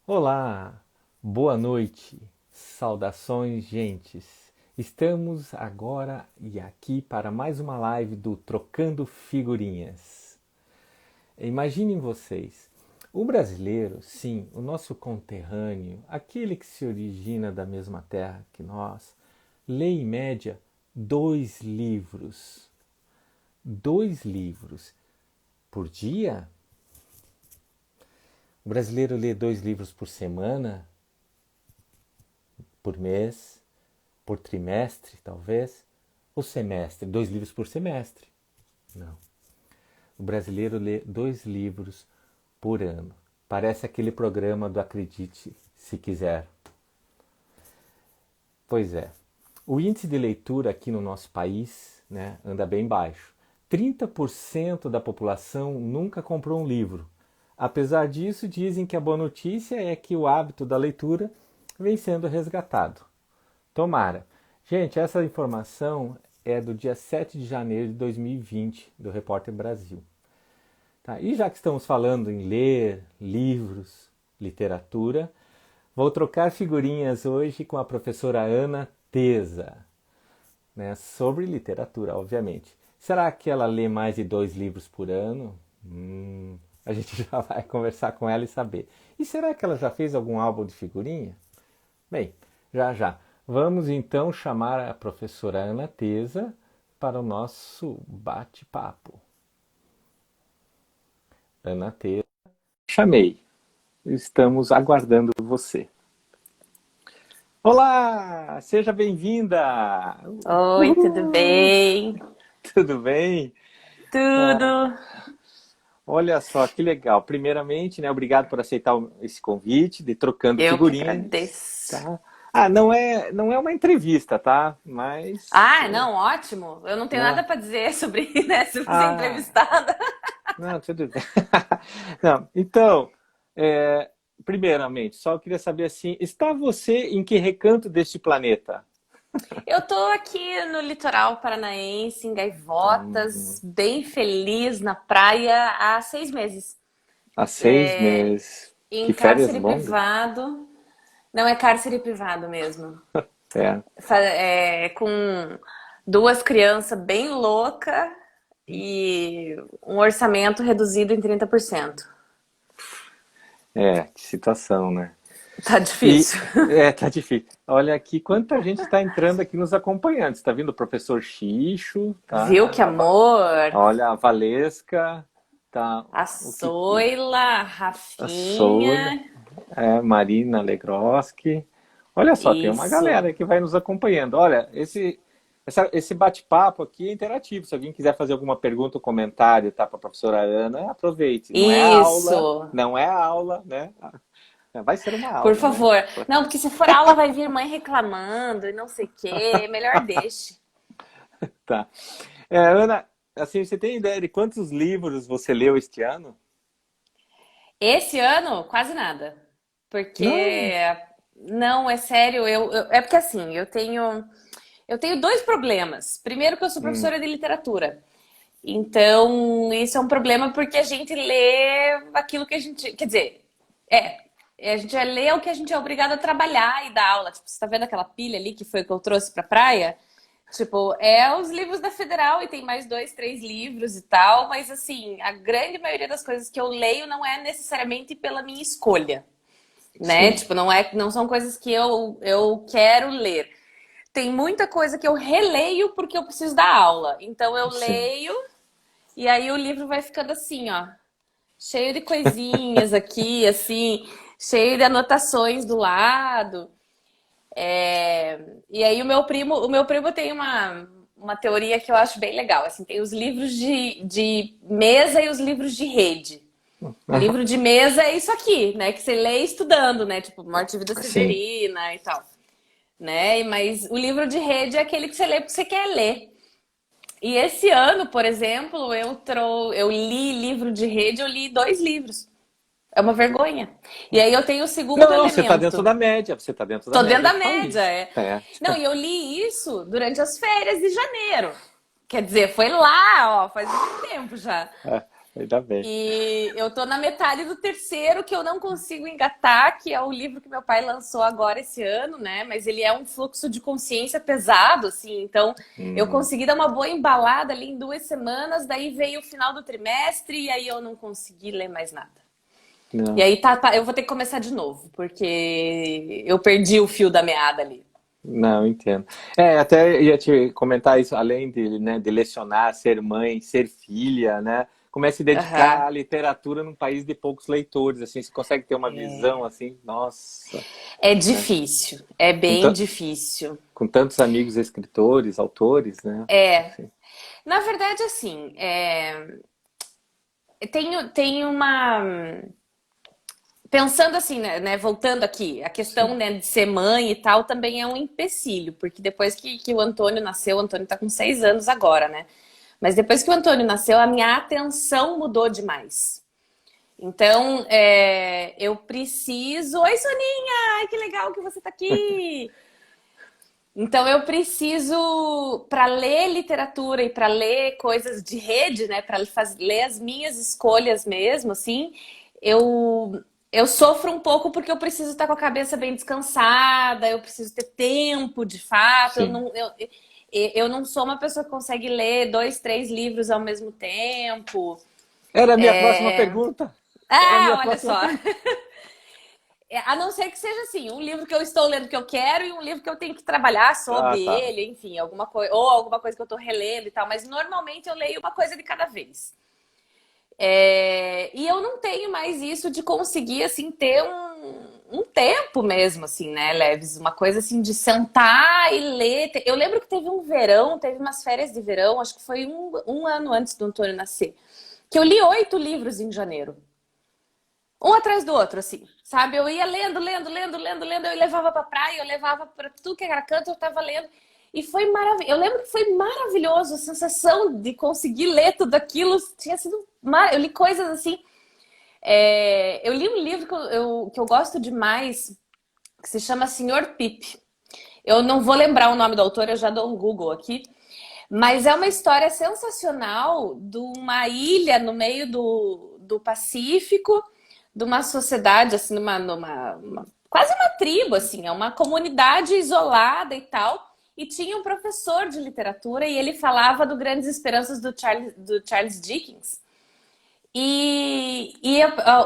Olá, boa noite, saudações, gentes. Estamos agora e aqui para mais uma live do Trocando Figurinhas. Imaginem vocês, o brasileiro, sim, o nosso conterrâneo, aquele que se origina da mesma terra que nós, lê em média 2 livros. 2 livros por dia? O brasileiro lê 2 livros por semana, por mês, por trimestre, talvez, ou semestre, 2 livros por semestre. Não. O brasileiro lê 2 livros por ano. Parece aquele programa do Acredite Se Quiser. Pois é. O índice de leitura aqui no nosso país, né, anda bem baixo. 30% da população nunca comprou um livro. Apesar disso, dizem que a boa notícia é que o hábito da leitura vem sendo resgatado. Tomara. Gente, essa informação é do dia 7 de janeiro de 2020, do Repórter Brasil. Tá? E já que estamos falando em ler, livros, literatura, vou trocar figurinhas hoje com a professora Ana Tesa, né, sobre literatura, obviamente. Será que ela lê mais de 2 livros por ano? A gente já vai conversar com ela e saber. E será que ela já fez algum álbum de figurinha? Bem, já já. Vamos então chamar a professora Ana Tesa para o nosso bate-papo. Ana Tesa, chamei. Estamos aguardando você. Olá, seja bem-vinda. Oi, tudo bem? Tudo bem? Tudo. Olha só que legal. Primeiramente, né, obrigado por aceitar esse convite de Trocando Eu que Figurinhas. agradeço. Tá? Não é uma entrevista, tá? Mas, Ah, não, ótimo. Eu não tenho nada né? para dizer sobre, né, sobre ser Ah, entrevistada. não, tudo bem. Não, então, primeiramente, só queria saber assim, está você em que recanto deste planeta? Eu tô aqui no litoral paranaense, em Gaivotas, bem feliz na praia há 6 meses. Há 6 meses. Em Que férias cárcere longas. privado. Não é cárcere privado mesmo. É, Com duas crianças bem loucas e um orçamento reduzido em 30%. que situação, né? Tá E difícil. tá difícil. Olha aqui quanta gente está entrando aqui nos acompanhantes. Está vindo o professor Xixo, Viu tá? que amor? Olha a Valesca, tá? A O que? Soila, a A Sônia, Rafinha. Marina Legroski. Olha só, tem uma Isso. galera que vai nos acompanhando. Olha, esse bate-papo aqui é interativo. Se alguém quiser fazer alguma pergunta ou comentário, tá, para a professora Ana, aproveite. Isso. Não é aula, né? Vai ser uma Por aula, né? favor. Não, porque se for aula vai vir mãe reclamando e não sei o quê. Melhor deixe. Tá. Ana, assim, você tem ideia de quantos livros você leu este ano? Esse ano, quase nada. Não. Porque, não, é sério, é porque assim, eu tenho dois problemas. Primeiro que eu sou Hum, professora de literatura. Então, isso é um problema porque a gente lê aquilo que a gente. Quer dizer, a gente vai ler o que a gente é obrigado a trabalhar e dar aula. Tipo, você tá vendo aquela pilha ali que foi o que eu trouxe pra praia? Tipo, é os livros da Federal e tem mais dois, três livros e tal, mas assim, a grande maioria das coisas que eu leio não é necessariamente pela minha escolha, né? sim, Tipo, não são coisas que eu quero ler. Tem muita coisa que eu releio porque eu preciso dar aula. Então eu sim. leio e aí o livro vai ficando assim, ó, cheio de coisinhas aqui, assim, cheio de anotações do lado. E aí o meu primo tem uma teoria que eu acho bem legal. Assim, tem os livros de mesa e os livros de rede. O livro de mesa é isso aqui, né? Que você lê estudando, né? Tipo, Morte e Vida Sim. Severina e tal, né? Mas o livro de rede é aquele que você lê porque você quer ler. E esse ano, por exemplo, eu li livro de rede, eu li 2 livros. É uma vergonha. E aí eu tenho o segundo Não, você está dentro elemento. da média. Você está dentro da Tô dentro média da do média, país. é. Não, e eu li isso durante as férias de janeiro. Quer dizer, foi lá, ó, faz muito tempo já. Ainda bem. E eu tô na metade do terceiro que eu não consigo engatar, que é o livro que meu pai lançou agora esse ano, né? Mas ele é um fluxo de consciência pesado, assim. Então, eu Hum, consegui dar uma boa embalada ali em 2 semanas, daí veio o final do trimestre e aí eu não consegui ler mais nada. E não. aí eu vou ter que começar de novo, porque eu perdi o fio da meada ali. Não, entendo. Até ia te comentar isso, além de, né, de lecionar, ser mãe, ser filha, né? Como é se dedicar Aham. à literatura num país de poucos leitores, assim, você consegue ter uma visão assim, nossa, É né? difícil, é Com, bem difícil. com tantos amigos escritores, autores, né? É, Assim, na verdade, assim, tem uma. Pensando assim, né, voltando aqui, a questão, sim. né, de ser mãe e tal também é um empecilho, porque depois que o Antônio nasceu, o Antônio tá com 6 anos agora, né? Mas depois que o Antônio nasceu, a minha atenção mudou demais. Então, eu preciso. Oi, Soninha! Ai, que legal que você tá aqui! Então, eu preciso, para ler literatura e para ler coisas de rede, né, para ler as minhas escolhas mesmo, assim, eu sofro um pouco porque eu preciso estar com a cabeça bem descansada, eu preciso ter tempo, de fato. Sim. Eu não sou uma pessoa que consegue ler 2, 3 livros ao mesmo tempo. Era a minha próxima pergunta. Era a minha Ah, olha próxima só. pergunta. A não ser que seja assim, um livro que eu estou lendo que eu quero e um livro que eu tenho que trabalhar Ah, sobre tá. ele, enfim, alguma coisa, ou alguma coisa que eu estou relendo e tal, mas normalmente eu leio uma coisa de cada vez. E eu não tenho mais isso de conseguir, assim, ter um tempo mesmo, assim, né, Leves? Uma coisa assim de sentar e ler. Eu lembro que teve um verão, teve umas férias de verão, acho que foi um ano antes do Antônio nascer, que eu li 8 livros em janeiro. Um atrás do outro, assim, sabe? Eu ia lendo, lendo, lendo, lendo, lendo, eu levava pra praia, eu levava pra tudo que era canto, eu tava lendo. E foi maravilhoso. Eu lembro que foi maravilhoso a sensação de conseguir ler tudo aquilo. Tinha sido Eu li coisas assim. Eu li um livro que eu gosto demais, que se chama Senhor Pip. Eu não vou lembrar o nome do autor, eu já dou um Google aqui. Mas é uma história sensacional de uma ilha no meio do Pacífico, de uma sociedade, assim, quase uma tribo, assim, é uma comunidade isolada e tal. E tinha um professor de literatura e ele falava do Grandes Esperanças do Charles Dickens.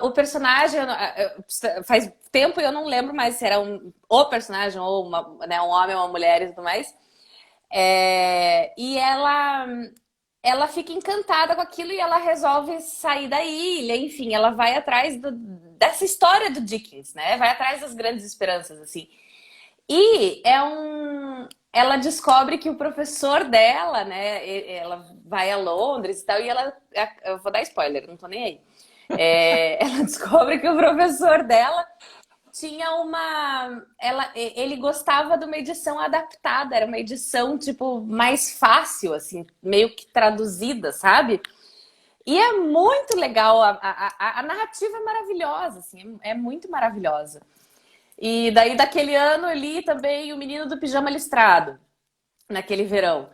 O personagem, faz tempo eu não lembro mais se era o personagem ou né, um homem ou uma mulher e tudo mais. E ela fica encantada com aquilo e ela resolve sair da ilha, enfim, ela vai atrás dessa história do Dickens, né? Vai atrás das grandes esperanças, assim. E ela descobre que o professor dela, né? Ela vai a Londres e tal, e eu vou dar spoiler, não tô nem aí. Ela descobre que o professor dela tinha ele gostava de uma edição adaptada, era uma edição tipo mais fácil, assim, meio que traduzida, sabe? E é muito legal, a narrativa é maravilhosa, assim, é muito maravilhosa. E daí daquele ano eu li também O Menino do Pijama Listrado, naquele verão.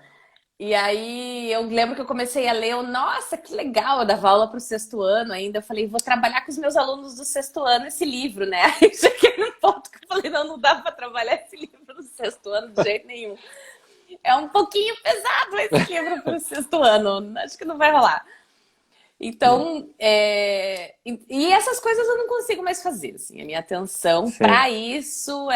E aí eu lembro que eu comecei a ler, nossa, que legal, eu dava aula para o sexto ano ainda. Eu falei, vou trabalhar com os meus alunos do sexto ano esse livro, né? Aí cheguei num ponto que eu falei, não, não dá para trabalhar esse livro no sexto ano de jeito nenhum. É um pouquinho pesado esse livro para o sexto ano, acho que não vai rolar. Então, e essas coisas eu não consigo mais fazer, assim, a minha atenção Sim. para isso,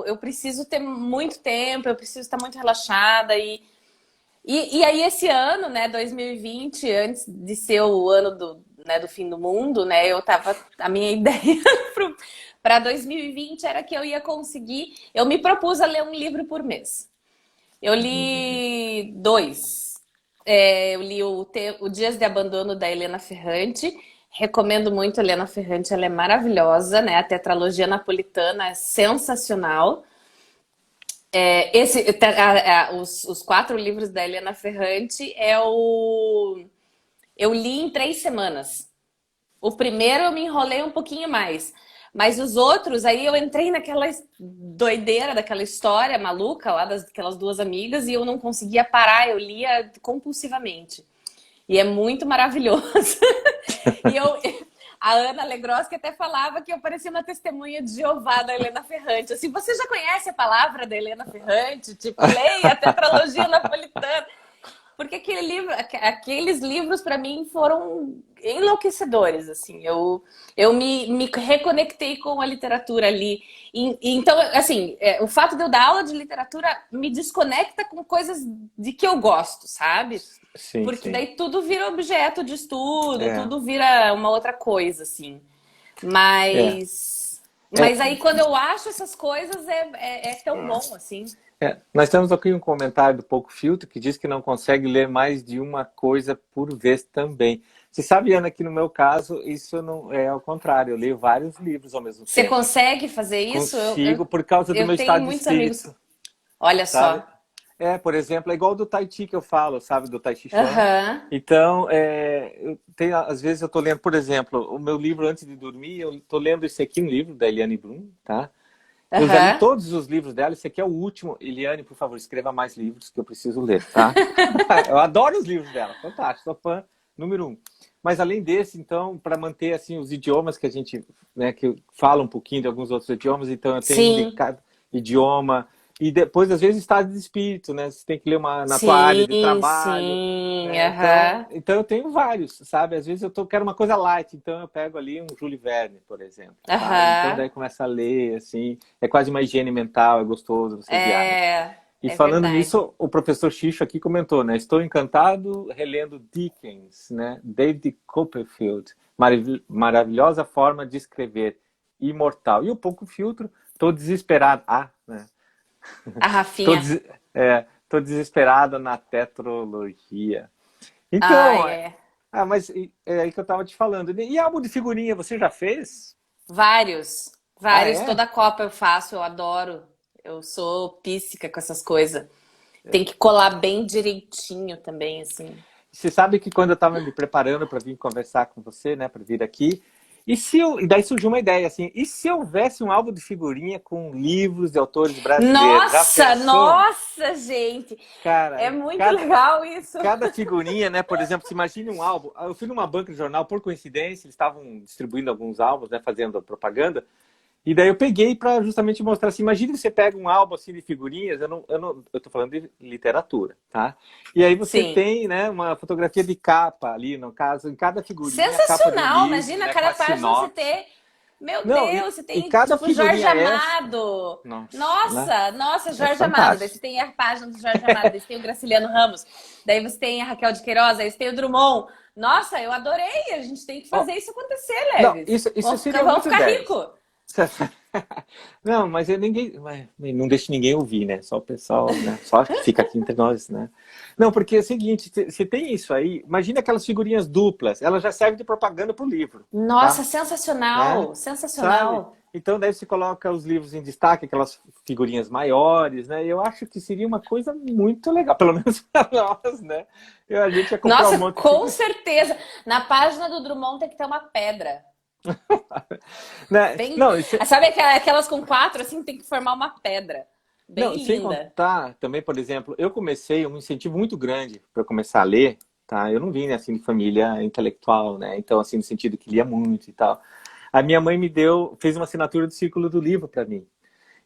eu preciso ter muito tempo, eu preciso estar muito relaxada e aí, esse ano, né, 2020, antes de ser o ano do fim do mundo, né, a minha ideia para 2020 era que eu ia conseguir, eu me propus a ler um livro por mês. Eu li dois. Eu li o Dias de Abandono, da Helena Ferrante. Recomendo muito a Helena Ferrante, ela é maravilhosa, né? A tetralogia napolitana é sensacional. Os 4 livros da Helena Ferrante eu li em 3 semanas. O primeiro eu me enrolei um pouquinho mais. Mas os outros, aí eu entrei naquela doideira daquela história maluca lá daquelas duas amigas e eu não conseguia parar, eu lia compulsivamente. E é muito maravilhoso. E eu, a Ana Legroski até falava que eu parecia uma testemunha de Jeová da Helena Ferrante. Assim, você já conhece a palavra da Helena Ferrante? Tipo, leia a tetralogia napolitana. Porque aqueles livros para mim foram enlouquecedores, assim. Eu me reconectei com a literatura ali. Então, assim, o fato de eu dar aula de literatura me desconecta com coisas de que eu gosto, sabe? Sim, Porque sim. daí tudo vira objeto de estudo, É, tudo vira uma outra coisa, assim. é, Mas é, aí quando eu acho essas coisas é tão bom, assim. Nós temos aqui um comentário do Pouco Filtro que diz que não consegue ler mais de uma coisa por vez também. Você sabe, Ana, que no meu caso, isso não é ao contrário. Eu leio vários livros ao mesmo Você tempo. consegue fazer isso? Consigo por causa do meu Eu tenho estado de muitos amigos. espírito, Olha sabe? só. Por exemplo, é igual do Tai Chi que eu falo, sabe? Do Tai Chi Chuan. Aham, Então, às vezes eu estou lendo, por exemplo, o meu livro antes de dormir, eu estou lendo esse aqui, um livro da Eliane Brum, tá? Eu já li aham. todos os livros dela, esse aqui é o último. Eliane, por favor, escreva mais livros que eu preciso ler, tá? Eu adoro os livros dela, fantástico, sou fã número um. Mas além desse, então, para manter assim os idiomas que a gente, né, que fala um pouquinho de alguns outros idiomas, então eu tenho um de Sim, cada idioma. E depois, às vezes, estado de espírito, né? Você tem que ler uma na tua área de sim, trabalho, sim, né? Então, aham. então eu tenho vários, sabe? Às vezes quero uma coisa light, então eu pego ali um Júlio Verne, por exemplo, sabe? Então Aham. daí começa a ler, assim, é quase uma higiene mental, é gostoso, você viaja. E É falando verdade. nisso, o professor Xixo aqui comentou, né? Estou encantado relendo Dickens, né? David Copperfield, maravilhosa forma de escrever, imortal. E o Pouco Filtro, estou desesperado. Né? A Tô, Rafinha. des... tô desesperado na tetralogia. Ah, Então, é. mas é aí que eu tava te falando. E álbum de figurinha, você já fez? Vários. Ah, Vários. é? Toda Copa eu faço, eu adoro. Eu sou píssica com essas coisas. Tem que colar bem direitinho também, assim. Você sabe que quando eu estava me preparando para vir conversar com você, né, para vir aqui, e daí surgiu uma ideia assim, e se houvesse um álbum de figurinha com livros de autores brasileiros? Já Nossa, pensou? nossa, gente! É Cara, muito legal isso. cada figurinha, né? Por exemplo, se imagine um álbum. Eu fui numa banca de jornal, por coincidência, eles estavam distribuindo alguns álbuns, né? Fazendo propaganda. E daí eu peguei para justamente mostrar assim, imagine você pega um álbum assim de figurinhas, eu tô falando de literatura, tá? E aí você Sim. tem, né, uma fotografia de capa ali, no caso, em cada figurinha, a capa de um Sensacional! livro, Imagina né, com cada a página você sinopse. ter. Meu Não, Deus, você e tem cada tipo Jorge figurinha extra, Amado. nossa, né? Nossa, nossa, É Jorge Amado. Daí você fantástico. tem a página do Jorge Amado, daí você tem o Graciliano Ramos, daí você tem a Raquel de Queiroz, daí você tem o Drummond. Nossa, eu adorei! A gente tem que Ó, fazer isso acontecer, não, Leves. isso seria Vamos muito ficar 10. rico. Não, mas não deixe ninguém ouvir, né? Só o pessoal, né? Só que fica aqui entre nós, né? Não, porque é o seguinte, você tem isso aí, imagina aquelas figurinhas duplas, ela já serve de propaganda pro livro, Nossa, tá? Né? sensacional, Sabe? sensacional. Então daí você coloca os livros em destaque, aquelas figurinhas maiores, né? Eu acho que seria uma coisa muito legal, pelo menos para nós, né? A gente ia comprar um Nossa, monte de com figurinha. certeza. Na página do Drummond tem que ter uma pedra. Né? Bem. Não, isso, Sabe aquelas com quatro, assim, tem que formar uma pedra. Não, Bem sem linda. contar também, por exemplo, eu comecei um incentivo muito grande para começar a ler, tá? Eu não vim assim de família intelectual, né? Então assim no sentido que lia muito e tal. A minha mãe fez uma assinatura do Círculo do Livro para mim.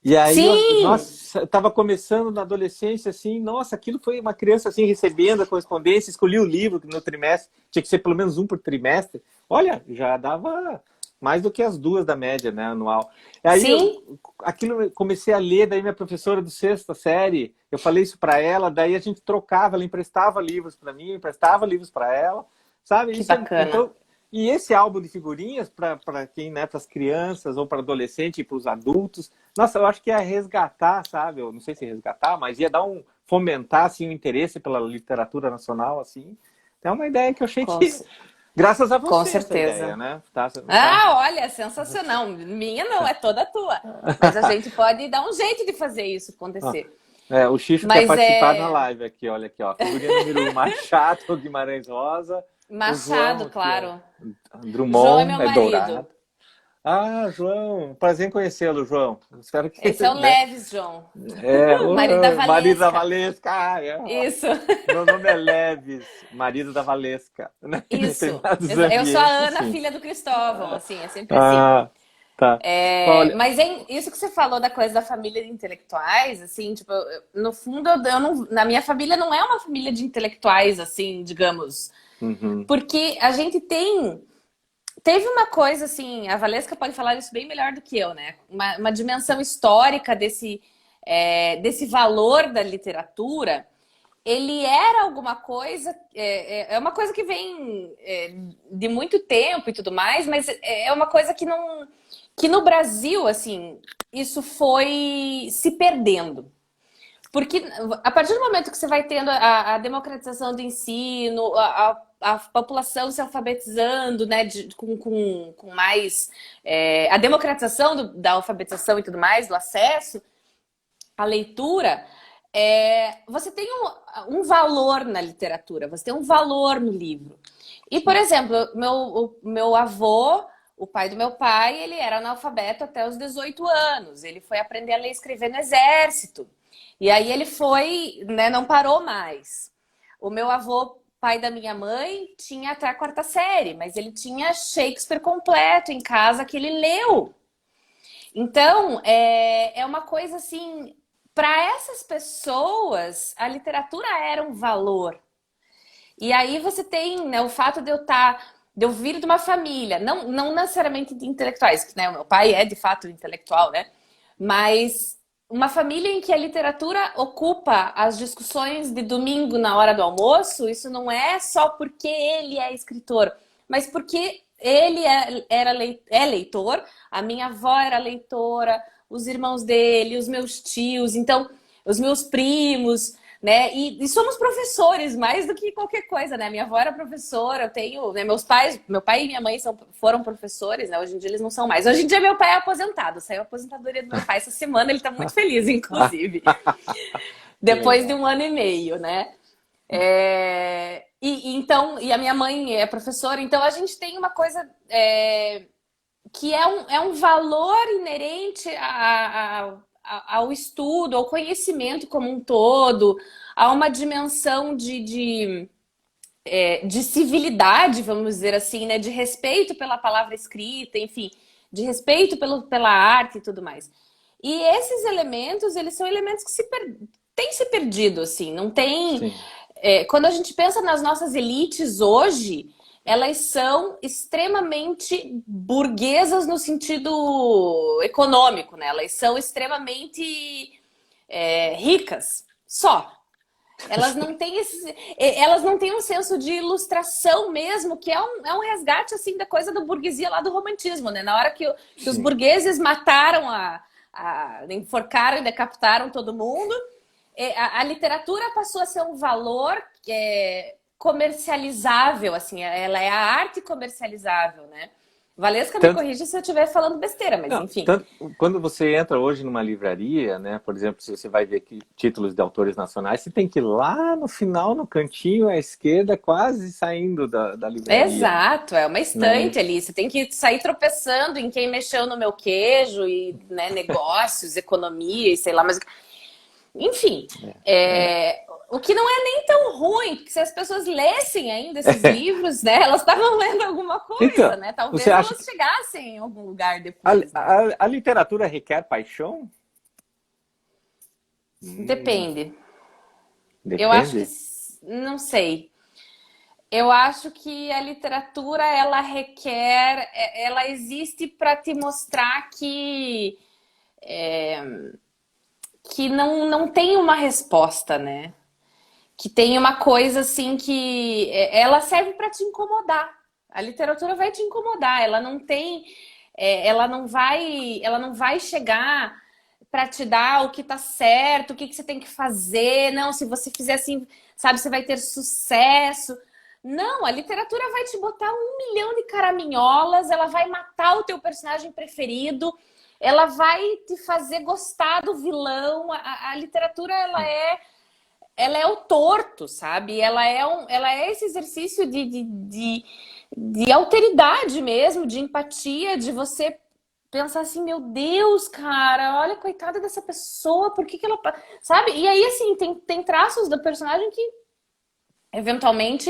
E aí, Sim! nossa, eu estava começando na adolescência, assim, nossa, aquilo foi uma criança assim recebendo a correspondência, escolhi o livro no trimestre, tinha que ser pelo menos um por trimestre. Olha, já dava mais do que as duas da média, né, anual. E aí Sim! aquilo eu comecei a ler, daí minha professora do sexta série, eu falei isso para ela, daí a gente trocava, ela emprestava livros para mim, eu emprestava livros para ela, sabe? Que Então, bacana. e esse álbum de figurinhas para quem, né, para as crianças ou para adolescente e para os adultos, nossa, eu acho que ia resgatar, sabe? Eu não sei se resgatar, mas ia dar fomentar assim o interesse pela literatura nacional, assim. É uma ideia que eu achei Com, que, graças a com você, essa ideia, certeza. né? Tá, tá. Ah, olha, sensacional. Minha não, é toda tua. Mas a gente pode dar um jeito de fazer isso Ó, acontecer. o Xixo quer Mas participar na é live aqui, olha aqui, ó. Figurinha número 1, Machado, Guimarães Rosa. O João Machado, aqui, ó. claro. O João é Drummond meu é marido. dourado. Ah, João, prazer em conhecê-lo, João. Espero que, Esse é o né? Leves, João. É, O marido da marido da Valesca. Valesca. Ah, Isso, meu nome é Leves, marido da Valesca. Né? Em isso. determinados Eu sou a ambientes, Ana, sim. filha do Cristóvão, assim, é sempre assim. Ah, tá. É, Olha, mas isso que você falou da coisa da família de intelectuais, assim, tipo, no fundo, eu não, na minha família não é uma família de intelectuais, assim, digamos, uhum, porque a gente teve uma coisa, assim, a Valesca pode falar isso bem melhor do que eu, né? Uma dimensão histórica desse valor da literatura. Ele era alguma coisa, é uma coisa que vem de muito tempo e tudo mais, mas é uma coisa que não, que no Brasil, assim, isso foi se perdendo. Porque a partir do momento que você vai tendo a democratização do ensino, a população se alfabetizando, né, com mais. A democratização da alfabetização e tudo mais, do acesso à leitura, você tem um valor na literatura, você tem um valor no livro. E, por sim. exemplo, o meu avô, o pai do meu pai, ele era analfabeto até os 18 anos. Ele foi aprender a ler e escrever no exército. E aí ele foi, né, não parou mais. O meu avô, pai da minha mãe, tinha até a quarta série, mas ele tinha Shakespeare completo em casa que ele leu. Então, é uma coisa assim, para essas pessoas, a literatura era um valor. E aí você tem, né, o fato de eu vir de uma família, não necessariamente de intelectuais, que né, o meu pai é de fato intelectual, né? Mas uma família em que a literatura ocupa as discussões de domingo na hora do almoço, isso não é só porque ele é escritor, mas porque ele é leitor, a minha avó era leitora, os irmãos dele, os meus tios, então os meus primos, né? E somos professores mais do que qualquer coisa, né? Minha avó era professora, eu tenho, né, meus pais, meu pai e minha mãe foram professores, né? Hoje em dia eles não são mais. Hoje em dia meu pai é aposentado, saiu a aposentadoria do meu pai essa semana, ele tá muito feliz, inclusive, Que depois de legal. um ano e meio, né? Então, e a minha mãe é professora, então a gente tem uma coisa que é um valor inerente ao estudo, ao conhecimento como um todo, a uma dimensão de civilidade, vamos dizer assim, né? De respeito pela palavra escrita, enfim, de respeito pela arte e tudo mais. E esses elementos, eles são elementos que têm se perdido, assim, não tem. Sim. Quando a gente pensa nas nossas elites hoje, elas são extremamente burguesas no sentido econômico, né? Elas são extremamente ricas, só. Elas não têm um senso de ilustração mesmo, que é um resgate assim da coisa da burguesia lá do romantismo, né? Na hora que os Sim. burgueses mataram enforcaram e decapitaram todo mundo, a literatura passou a ser um valor comercializável, assim, ela é a arte comercializável, né? Valesca me Tanto, corrige se eu estiver falando besteira, mas não, enfim. tanto, quando você entra hoje numa livraria, né, por exemplo, se você vai ver aqui títulos de autores nacionais, você tem que ir lá no final, no cantinho à esquerda, quase saindo da livraria, Exato, é uma né? estante ali. Você tem que sair tropeçando em quem mexeu no meu queijo e né, negócios, economia e sei lá, mas enfim, É. o que não é nem tão ruim, porque se as pessoas lessem ainda esses livros, né, elas estavam lendo alguma coisa, Então, né? você Talvez acha elas que chegassem em algum lugar a, depois, né? a literatura requer paixão? Hum, Depende. Eu acho que depende? não sei. Eu acho que a literatura ela requer, ela existe para te mostrar que não tem uma resposta, né? Que tem uma coisa assim que ela serve para te incomodar. A literatura vai te incomodar, ela não tem, ela não vai chegar para te dar o que tá certo, o que você tem que fazer. Não, se você fizer assim, sabe, você vai ter sucesso. Não, a literatura vai te botar 1 milhão de caraminholas, ela vai matar o teu personagem preferido, ela vai te fazer gostar do vilão. A literatura, ela é o torto, sabe? Ela é esse exercício de alteridade mesmo, de empatia, de você pensar assim, meu Deus, cara, olha, coitada dessa pessoa, por que que ela... Sabe? E aí, assim, tem traços da personagem que eventualmente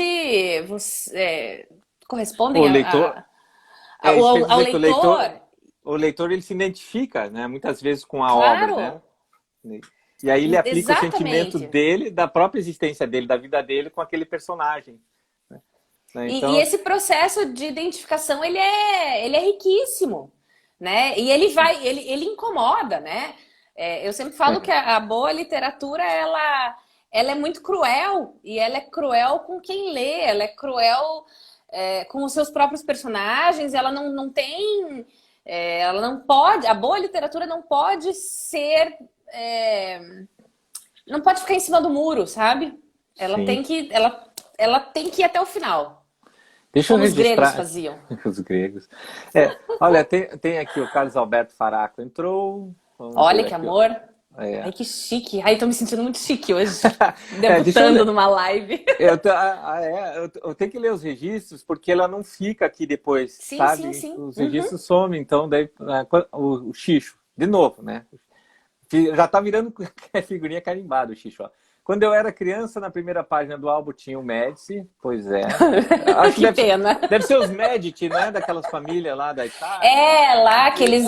correspondem O leitor, isso quer ao dizer que leitor. o leitor ele se identifica, né, muitas vezes com a obra, né? Claro, E aí ele aplica o sentimento exatamente. dele, da própria existência dele, da vida dele com aquele personagem, né? E Então, esse processo de identificação, ele é riquíssimo, né? E ele incomoda, né? Eu sempre falo que a boa literatura, ela é muito cruel, e ela é cruel com quem lê, ela é cruel, com os seus próprios personagens, ela não tem, ela não pode, a boa literatura não pode ser, não pode ficar em cima do muro, sabe? Ela sim. tem que, ela tem que ir até o final. Deixa eu Como os gregos registrar faziam. os gregos. Olha, tem aqui o Carlos Alberto Faraco entrou. Vamos Olha ver que aqui. amor. É. Ai, que chique. Ai, tô me sentindo muito chique hoje. Deixa eu Debutando ler. numa live. Eu tenho que ler os registros porque ela não fica aqui depois, Sim, sim, sabe? sim. Os Uhum. registros somem, então daí o Xixo, de novo, né? Já tá virando figurinha carimbada o Xixo. Ó. Quando eu era criança, na primeira página do álbum tinha o Médici, pois é. Acho que Que pena. deve ser os Medici, né? Daquelas famílias lá da Itália, É, né? lá aqueles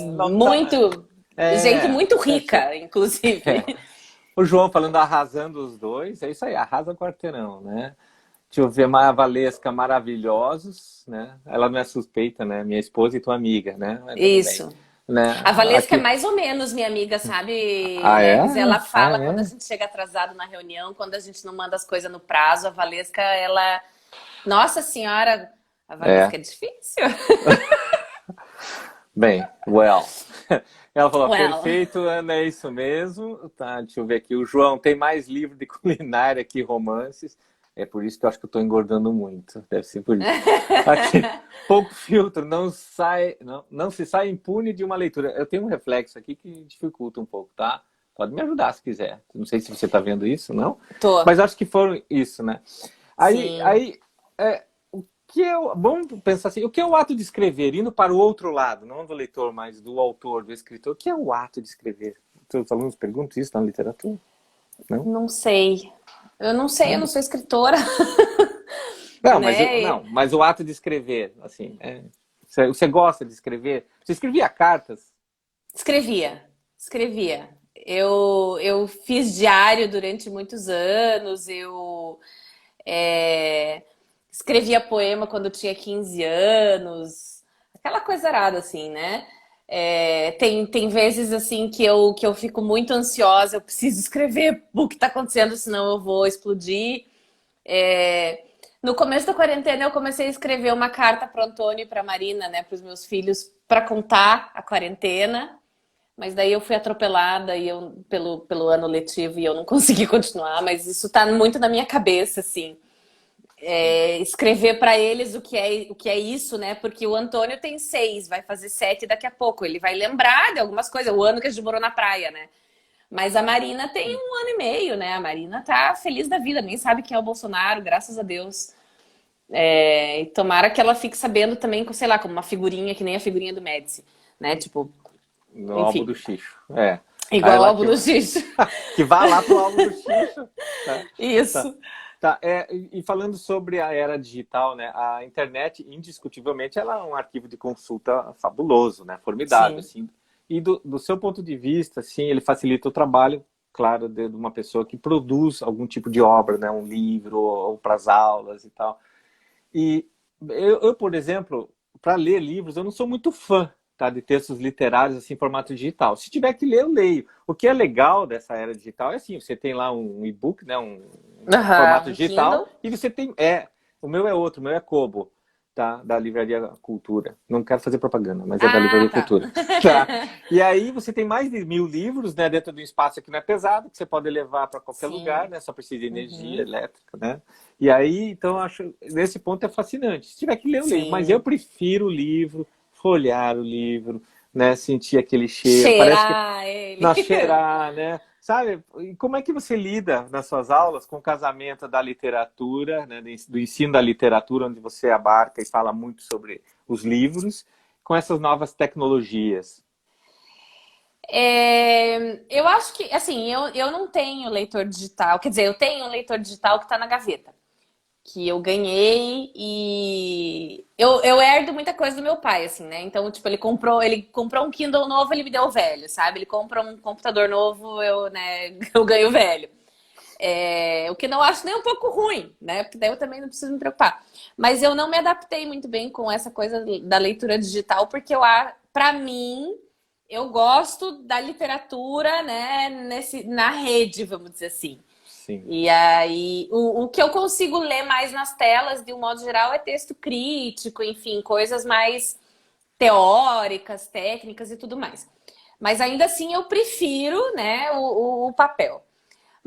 Não tá, muito. Gente muito rica, inclusive. é. O João falando arrasando os dois, é isso aí, arrasa o quarteirão, né? Deixa eu ver, Maia Valesca, maravilhosos, né? Ela não é suspeita, né? Minha esposa e tua amiga, né? Mas tudo bem, Isso. né? A Valesca é Aqui. mais ou menos minha amiga, sabe, Ah, é? Leves? Ela Ah, fala quando a é? gente chega atrasado na reunião, quando a gente não manda as coisas no prazo. A Valesca, ela. Nossa Senhora, a É. Valesca é difícil. Bem, well. Ela falou, Well. perfeito, Ana, é isso mesmo. Tá, deixa eu ver aqui. O João tem mais livro de culinária que romances. É por isso que eu acho que eu estou engordando muito. Deve ser por isso. Aqui, pouco filtro, não se sai impune de uma leitura. Eu tenho um reflexo aqui que dificulta um pouco, tá? Pode me ajudar se quiser. Não sei se você está vendo isso, não? Tô. Mas acho que foram isso, né? Aí, Sim. aí vamos pensar assim, o que é o ato de escrever? Indo para o outro lado, não do leitor, mas do autor, do escritor. O que é o ato de escrever? Os alunos perguntam isso na literatura? Não? Não sei. Eu não sei, eu não Não, sou escritora, não, né? mas o ato de escrever, assim, você gosta de escrever? Você escrevia cartas? Escrevia, escrevia. Eu fiz diário durante muitos anos, é, escrevia poema quando eu tinha 15 anos, aquela coisa arada, assim, né? Tem vezes, assim, que eu fico muito ansiosa, eu preciso escrever o que tá acontecendo, senão eu vou explodir. É, no começo da quarentena, eu comecei a escrever uma carta para o Antônio e para a Marina, né, para os meus filhos, para contar a quarentena. Mas daí eu fui atropelada pelo ano letivo e eu não consegui continuar. Mas isso tá muito na minha cabeça, assim. Escrever para eles o que é isso, né? Porque o Antônio tem 6, vai fazer 7 daqui a pouco. Ele vai lembrar de algumas coisas, o ano que a gente morou na praia, né? Mas a Marina tem 1 ano e meio, né? A Marina tá feliz da vida, nem sabe quem é o Bolsonaro, graças a Deus. E tomara que ela fique sabendo também, sei lá, como uma figurinha, que nem a figurinha do Médici, né? Tipo, No álbum enfim, do Xixo. É. Aí igual o lá álbum do Xixi. que vá lá pro álbum do Xixo. Tá, tá. Isso. Tá, e falando sobre a era digital, né? A internet, indiscutivelmente, ela é um arquivo de consulta fabuloso, né? Formidável, Sim, assim. E do seu ponto de vista, assim, ele facilita o trabalho, claro, de uma pessoa que produz algum tipo de obra, né? Um livro ou para as aulas e tal. E por exemplo, para ler livros, eu não sou muito fã, tá, de textos literários assim, em formato digital. Se tiver que ler, eu leio. O que é legal dessa era digital é assim, você tem lá um e-book, né, um formato aham, digital, Kindle. e você tem... o meu é outro, o meu é Kobo, tá, da Livraria Cultura. Não quero fazer propaganda, mas é da Ah, Livraria tá. Cultura. Tá. E aí você tem mais de 1000 livros, né, dentro de um espaço que não é pesado, que você pode levar para qualquer lugar, Sim. né, só precisa de energia Uhum. elétrica, né. E aí, então, eu acho, nesse ponto é fascinante. Se tiver que ler, eu leio, mas eu Sim. prefiro o livro, folhear o livro, né, sentir aquele cheiro, parece que Cheirar ele. na cheirar, né? Sabe? E como é que você lida nas suas aulas com o casamento da literatura, né, do ensino da literatura, onde você abarca e fala muito sobre os livros, com essas novas tecnologias? Eu acho que, assim, eu não tenho leitor digital. Quer dizer, eu tenho um leitor digital que está na gaveta, que eu ganhei e eu herdo muita coisa do meu pai, assim, né? Então, tipo, ele comprou um Kindle novo, ele me deu o velho, sabe? Ele compra um computador novo, né, eu ganho o velho. O que não acho nem um pouco ruim, né? Porque daí eu também não preciso me preocupar. Mas eu não me adaptei muito bem com essa coisa da leitura digital, porque para mim, eu gosto da literatura, né, na rede, vamos dizer assim. Sim. E aí, o que eu consigo ler mais nas telas, de um modo geral, é texto crítico, enfim, coisas mais teóricas, técnicas e tudo mais. Mas ainda assim eu prefiro, né, o papel.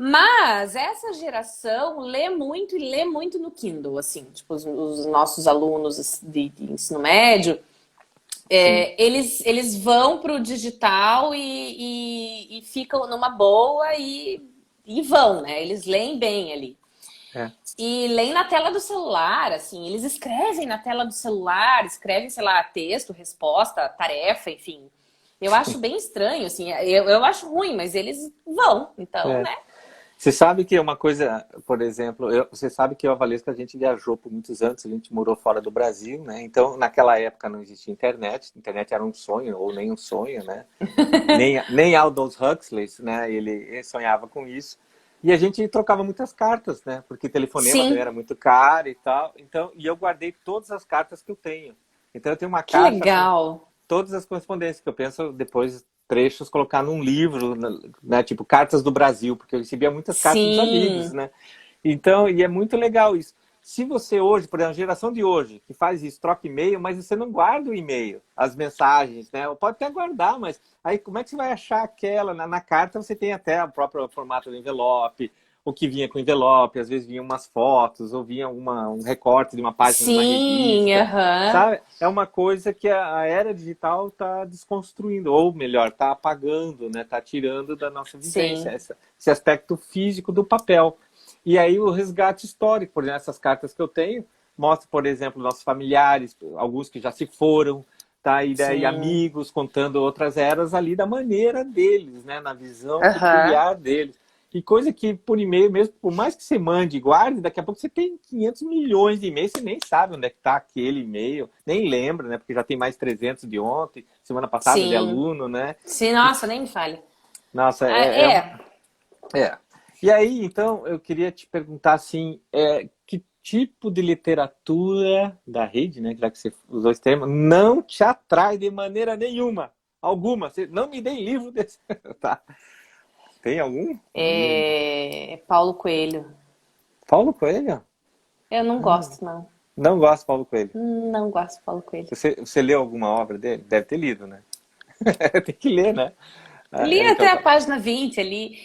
Mas essa geração lê muito e lê muito no Kindle, assim, tipo, os nossos alunos de ensino médio, Sim. eles vão para o digital e ficam numa boa e vão, né? Eles leem bem ali. É. E leem na tela do celular, assim, eles escrevem na tela do celular, escrevem, sei lá, texto, resposta, tarefa, enfim. Eu acho bem estranho, assim, eu acho ruim, mas eles vão, então, É. né? Você sabe que é uma coisa, por exemplo, você sabe que eu e a Valesca a gente viajou por muitos anos, a gente morou fora do Brasil, né? Então, naquela época não existia internet, a internet era um sonho, ou nem um sonho, né? Nem Aldous Huxley, né? Ele sonhava com isso. E a gente trocava muitas cartas, né? Porque telefonema também era Sim, muito caro e tal. Então, e eu guardei todas as cartas que eu tenho. Então, eu tenho uma que caixa com legal. todas as correspondências que eu penso depois trechos colocar num livro, né, tipo Cartas do Brasil, porque eu recebia muitas cartas dos amigos, Sim, né? Então, e é muito legal isso. Se você hoje, por exemplo, a geração de hoje, que faz isso, troca e-mail, mas você não guarda o e-mail, as mensagens, né? Pode até guardar, mas aí como é que você vai achar aquela? Na carta você tem até o próprio formato do envelope, o que vinha com envelope, às vezes vinha umas fotos, ou vinha um recorte de uma página de uma sim, revista, aham, sabe? É uma coisa que a era digital está desconstruindo, ou melhor, está apagando, né? Está tirando da nossa vivência sim, esse aspecto físico do papel. E aí o resgate histórico, por exemplo, essas cartas que eu tenho, mostra, por exemplo, nossos familiares, alguns que já se foram, tá? E daí sim, amigos contando outras eras ali da maneira deles, né? Na visão aham, peculiar deles. E coisa que por e-mail mesmo, por mais que você mande e guarde, daqui a pouco você tem 500 milhões de e-mails, você nem sabe onde é que está aquele e-mail, nem lembra, né? Porque já tem mais 300 de ontem, semana passada de sim, aluno, né? sim, nossa, nem me fale. Nossa, Ah, é. E aí, então, eu queria te perguntar assim, que tipo de literatura da rede, né, já que você usou esse termo, não te atrai de maneira nenhuma, alguma? Você não me dê livro desse. Tá. Tem algum? Paulo Coelho. Paulo Coelho? Eu não Ah, gosto, não. não gosto de Paulo Coelho. Não gosto de Paulo Coelho. Você leu alguma obra dele? Deve ter lido, né? Tem que ler, né? Li até Então, a página 20 ali.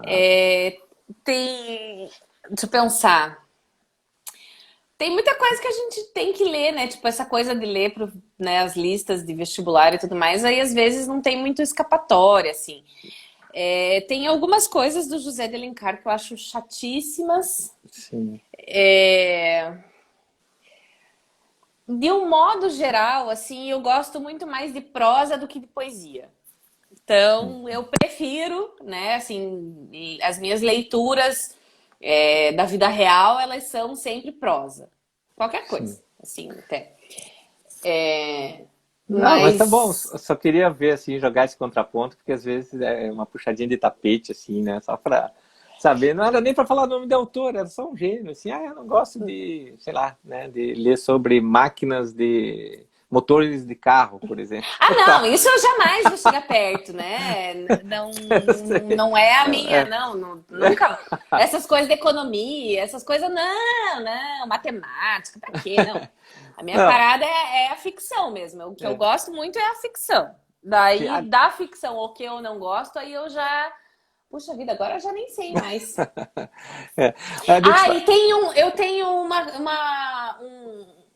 É, tem. Deixa eu pensar. Tem muita coisa que a gente tem que ler, né? Tipo, essa coisa de ler né, as listas de vestibular e tudo mais, aí às vezes não tem muito escapatória, assim. Tem algumas coisas do José de Alencar que eu acho chatíssimas. sim. É, De um modo geral, assim, eu gosto muito mais de prosa do que de poesia. Então, eu prefiro, né, assim, as minhas leituras da vida real, elas são sempre prosa. Qualquer Sim. coisa, assim, até. É, Não, mas tá bom. mas, Só queria ver, assim, jogar esse contraponto, porque às vezes é uma puxadinha de tapete, assim, né? Só pra saber. Não era nem pra falar o nome do autor, era só um gênio, assim. Ah, eu não gosto de, sei lá, né? De ler sobre máquinas de motores de carro, por exemplo. não, Tá. isso eu jamais vou chegar perto, né? Não, Eu sei. não é a minha, É. não, nunca. Essas coisas de economia, essas coisas, não, matemática, pra quê? Não. A minha Não, parada é a ficção mesmo. O que eu é. gosto muito é a ficção. Sim, Daí, da ficção, o que eu não gosto, aí eu já. Puxa vida, agora eu já nem sei mais. é. Ah, deixa eu te Ah, falar. eu tenho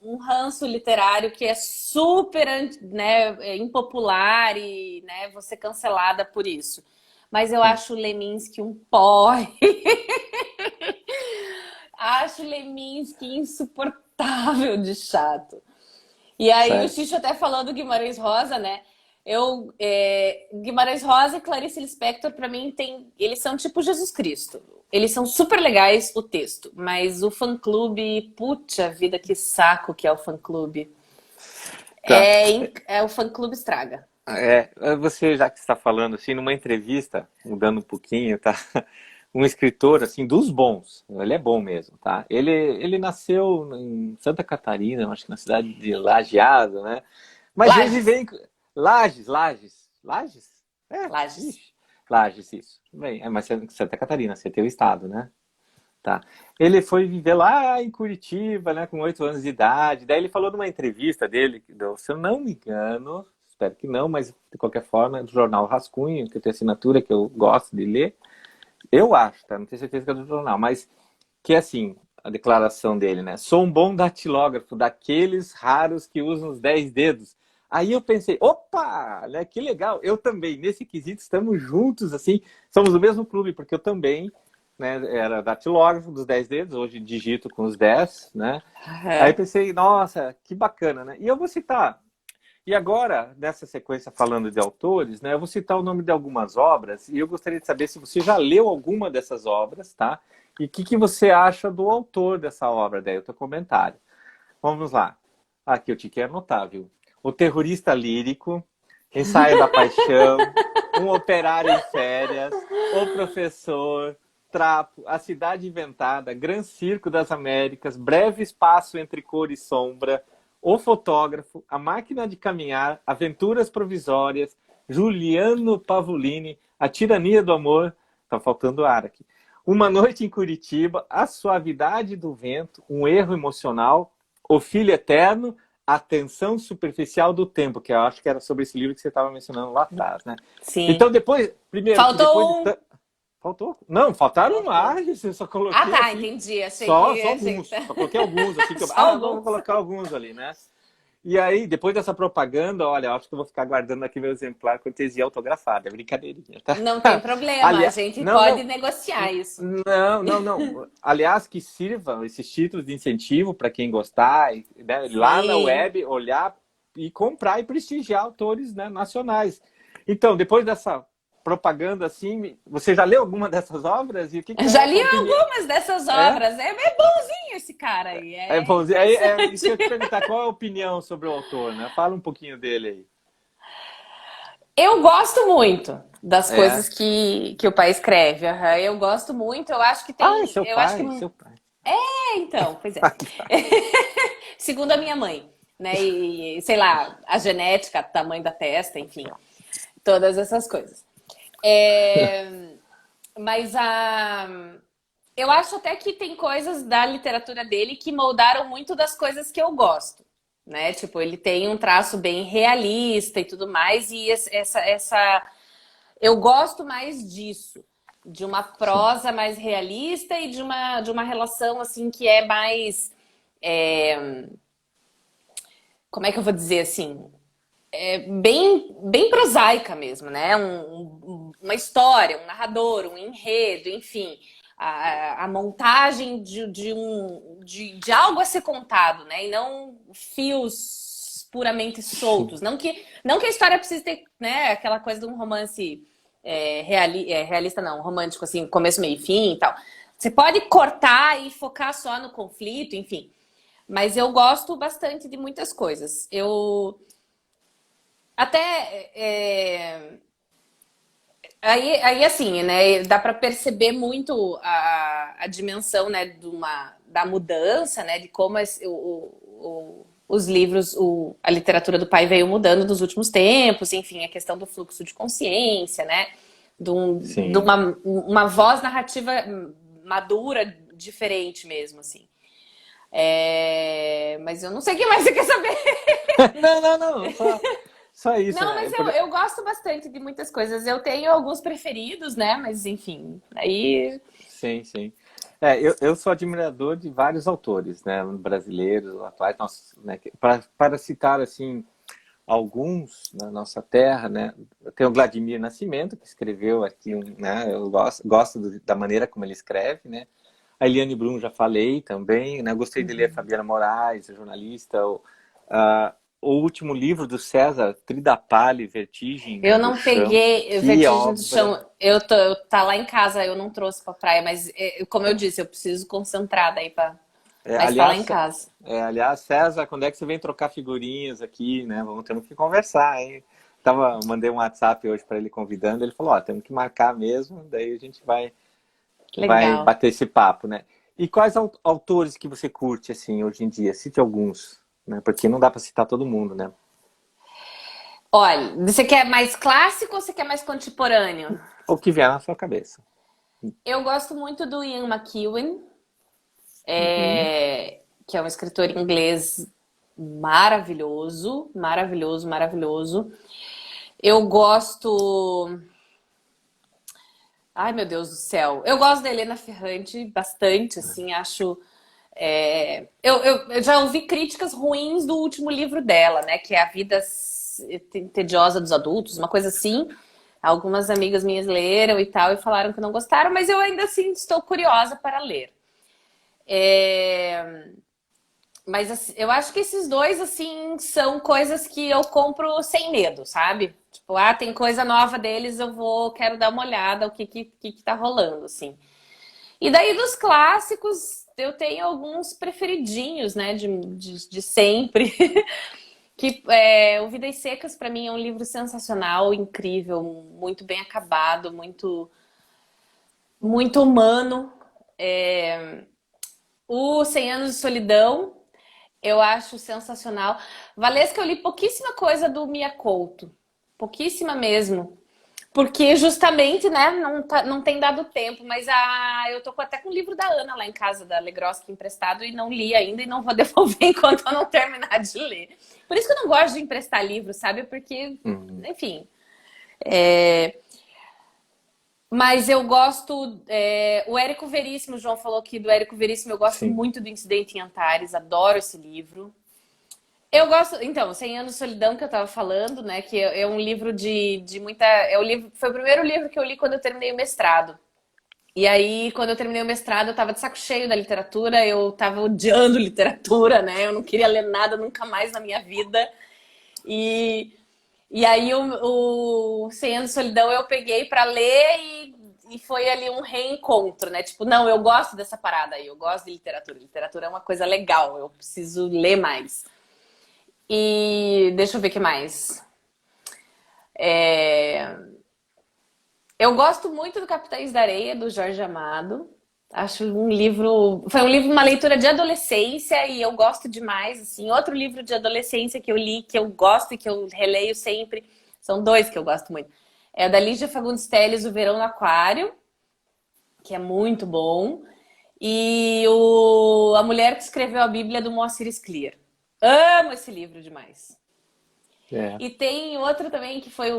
um ranço literário que é super, né, impopular e, né, vou ser cancelada por isso. Mas eu acho o Leminski um porre. Acho o Leminski insuportável de chato. E aí o certo. Xixo até falou do Guimarães Rosa, né? Guimarães Rosa e Clarice Lispector, pra mim, eles são tipo Jesus Cristo. Eles são super legais, o texto, mas o fã-clube, puta vida, que saco que é o fã-clube. Tá. O fã-clube estraga. Você já que está falando assim, numa entrevista, mudando um pouquinho, tá? Um escritor assim dos bons, ele é bom mesmo, tá? Ele nasceu em Santa Catarina, acho que na cidade de Lajeado, né? Mas ele Lages. vem Lages? É, Lages. ixi, Lages isso. Bem, mas Santa Catarina, você tem o estado, né? Tá. Ele foi viver lá em Curitiba, né, com 8 anos de idade. Daí ele falou numa entrevista dele, que deu, se eu não me engano, espero que não, mas de qualquer forma, é do jornal Rascunho, que eu tenho assinatura, que eu gosto de ler. Eu acho, tá? Não tenho certeza que é do jornal, mas que é assim, a declaração dele, né? Sou um bom datilógrafo, daqueles raros que usam os 10 dedos. Aí eu pensei, opa, né, que legal, eu também, nesse quesito, estamos juntos, assim, somos do mesmo clube, porque eu também, né, era datilógrafo dos 10 dedos, hoje digito com os 10, né? Aí Uhum. pensei, nossa, que bacana, né? E eu vou citar, e agora, nessa sequência falando de autores, né, eu vou citar o nome de algumas obras e eu gostaria de saber se você já leu alguma dessas obras, tá? E o que você acha do autor dessa obra, daí o teu comentário. Vamos lá. Aqui eu te quero anotar, viu? O terrorista lírico, Ensaio da Paixão, Um Operário em Férias, O Professor, Trapo, A Cidade Inventada, Gran Circo das Américas, Breve Espaço entre Cor e Sombra, O Fotógrafo, A Máquina de Caminhar, Aventuras Provisórias, Juliano Pavolini, A Tirania do Amor, tá faltando ar aqui. Uma Noite em Curitiba, A Suavidade do Vento, Um Erro Emocional, O Filho Eterno, A Tensão Superficial do Tempo, que eu acho que era sobre esse livro que você estava mencionando lá atrás, né? Então Sim. depois, primeiro que depois de... Faltou um. Faltou? Não, faltaram Faltou. mais, eu só Ah, coloquei tá, assim, entendi. Achei só, que. só Achei que... alguns, só coloquei alguns, assim, que eu, Só vamos alguns. colocar alguns ali, né? E aí, depois dessa propaganda, olha, eu acho que eu vou ficar guardando aqui meu exemplar cortesia autografada, é brincadeirinha, tá? Não tem problema, a Aliás, gente não, pode não, negociar isso. não. Aliás, que sirvam esses títulos de incentivo para quem gostar, né, lá na Sim. web, olhar e comprar e prestigiar autores, né, nacionais. Então, depois dessa propaganda assim, você já leu alguma dessas obras? E o que, que é Já a li tua opinião? algumas dessas É? obras. É bonzinho esse cara aí. É É bom. Isso que interessante. eu ia te perguntar, qual é a opinião sobre o autor, né? Fala um pouquinho dele aí. Eu gosto muito das É. coisas que o pai escreve. Aham, eu gosto muito. Eu acho que Ah, é tem. seu Eu acho que. pai, seu pai. Então, pois é. Ah, tá. Segundo a minha mãe, né? E sei lá, a genética, o tamanho da testa, enfim, todas essas coisas. É, mas eu acho até que tem coisas da literatura dele que moldaram muito das coisas que eu gosto, né? Tipo, ele tem um traço bem realista e tudo mais, e eu gosto mais disso, de uma Sim. prosa mais realista e de uma relação assim que é mais, é, como é que eu vou dizer assim? Bem prosaica mesmo, né? Uma história, um narrador, um enredo, enfim, a montagem de algo a ser contado, né? E não fios puramente soltos. Não que a história precise ter, né, aquela coisa de um romance realista, não, romântico, assim, começo, meio e fim e tal. Você pode cortar e focar só no conflito, enfim. Mas eu gosto bastante de muitas coisas. Eu até aí assim, né? Dá para perceber muito a dimensão, né, da mudança, né? De como os livros, a literatura do pai veio mudando nos últimos tempos, enfim, a questão do fluxo de consciência, né? De Sim. uma voz narrativa madura, diferente mesmo, assim. Mas eu não sei o que mais você quer saber. Não. Só isso, Não, né? mas eu gosto bastante de muitas coisas. Eu tenho alguns preferidos, né? Mas enfim, aí. Sim, sim. Eu sou admirador de vários autores, né? Brasileiros, atuais, né? Para citar, assim, alguns na nossa terra, né? Tem o Vladimir Nascimento, que escreveu aqui, né? Eu gosto da maneira como ele escreve, né? A Eliane Brum já falei também, né? Gostei de ler a Fabiana Moraes, a jornalista, o último livro do César, Tridapali, Vertigem Eu do não Chão. peguei Que Vertigem do obra! Chão. Tá lá em casa, eu não trouxe pra praia, mas como eu disse, eu preciso concentrar daí pra. É, Mas tá lá aliás, em casa. aliás, César, quando é que você vem trocar figurinhas aqui, né? Vamos ter que conversar, hein? Mandei um WhatsApp hoje para ele convidando, ele falou, ó, temos que marcar mesmo, daí a gente vai Legal. bater esse papo, né? E quais autores que você curte, assim, hoje em dia? Cite alguns, né? Porque não dá para citar todo mundo, né? Olha, você quer mais clássico ou você quer mais contemporâneo? O que vier na sua cabeça. Eu gosto muito do Ian McEwan, Uhum. que é um escritor inglês maravilhoso, maravilhoso, maravilhoso. Eu gosto. Ai, meu Deus do céu. Eu gosto da Helena Ferrante bastante, assim, acho. Eu já ouvi críticas ruins do último livro dela, né? Que é A Vida Tediosa dos Adultos, uma coisa assim. Algumas amigas minhas leram e tal e falaram que não gostaram, mas eu ainda assim estou curiosa para ler. É, Mas assim, eu acho que esses dois, assim, são coisas que eu compro sem medo, sabe? Tipo, tem coisa nova deles, quero dar uma olhada, o que tá rolando, assim. E daí dos clássicos, eu tenho alguns preferidinhos, né, de sempre. O Vidas Secas, para mim, é um livro sensacional, incrível, muito bem acabado, muito, muito humano. O 100 Anos de Solidão, eu acho sensacional. Valesca, eu li pouquíssima coisa do Mia Couto. Pouquíssima mesmo. Porque justamente, né, não tem dado tempo, mas eu tô até com o livro da Ana lá em casa, da Legroski emprestado, e não li ainda e não vou devolver enquanto eu não terminar de ler. Por isso que eu não gosto de emprestar livro, sabe? Porque, Uhum. enfim. Mas eu gosto. O Érico Veríssimo, o João falou aqui do Érico Veríssimo, eu gosto Sim. muito do Incidente em Antares, adoro esse livro. Eu gosto, então, 100 Anos de Solidão que eu tava falando, né? Que é um livro de muita. Foi o primeiro livro que eu li quando eu terminei o mestrado. E aí, quando eu terminei o mestrado, eu tava de saco cheio da literatura, eu tava odiando literatura, né? Eu não queria ler nada nunca mais na minha vida. E, e aí, o 100 Anos de Solidão eu peguei pra ler e foi ali um reencontro, né? Tipo, não, eu gosto dessa parada aí, eu gosto de literatura. Literatura é uma coisa legal, eu preciso ler mais. E deixa eu ver o que mais. Eu gosto muito do Capitães da Areia, do Jorge Amado. Acho um livro. Foi um livro, uma leitura de adolescência e eu gosto demais. Assim, outro livro de adolescência que eu li, que eu gosto e que eu releio sempre. São dois que eu gosto muito. É o da Lígia Fagundes Telles, O Verão no Aquário, que é muito bom. E A Mulher que Escreveu a Bíblia, do Moacir Scliar. Amo esse livro demais. É. E tem outro também que foi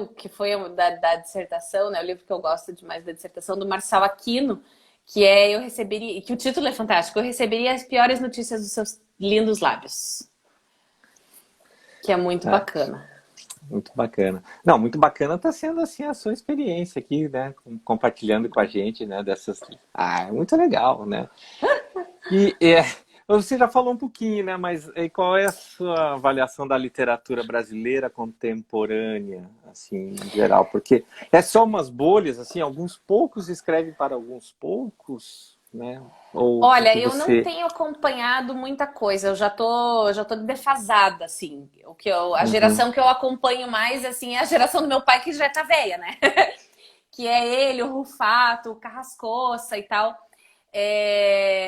da dissertação, né? O livro que eu gosto demais da dissertação do Marçal Aquino, que é Eu Receberia, que o título é fantástico, Eu Receberia as Piores Notícias dos Seus Lindos Lábios, que é muito É. bacana. Muito bacana. Não, muito bacana está sendo assim a sua experiência aqui, né? Compartilhando com a gente, né? Dessas. Ah, é muito legal, né? E você já falou um pouquinho, né? Mas qual é a sua avaliação da literatura brasileira contemporânea, assim, em geral? Porque é só umas bolhas, assim, alguns poucos escrevem para alguns poucos, né? Ou o que Olha, que eu não você. tenho acompanhado muita coisa, eu já tô defasada, assim. A Uhum. geração que eu acompanho mais, assim, é a geração do meu pai, que já tá velha, né? Que é ele, o Rufato, o Carrascoça e tal.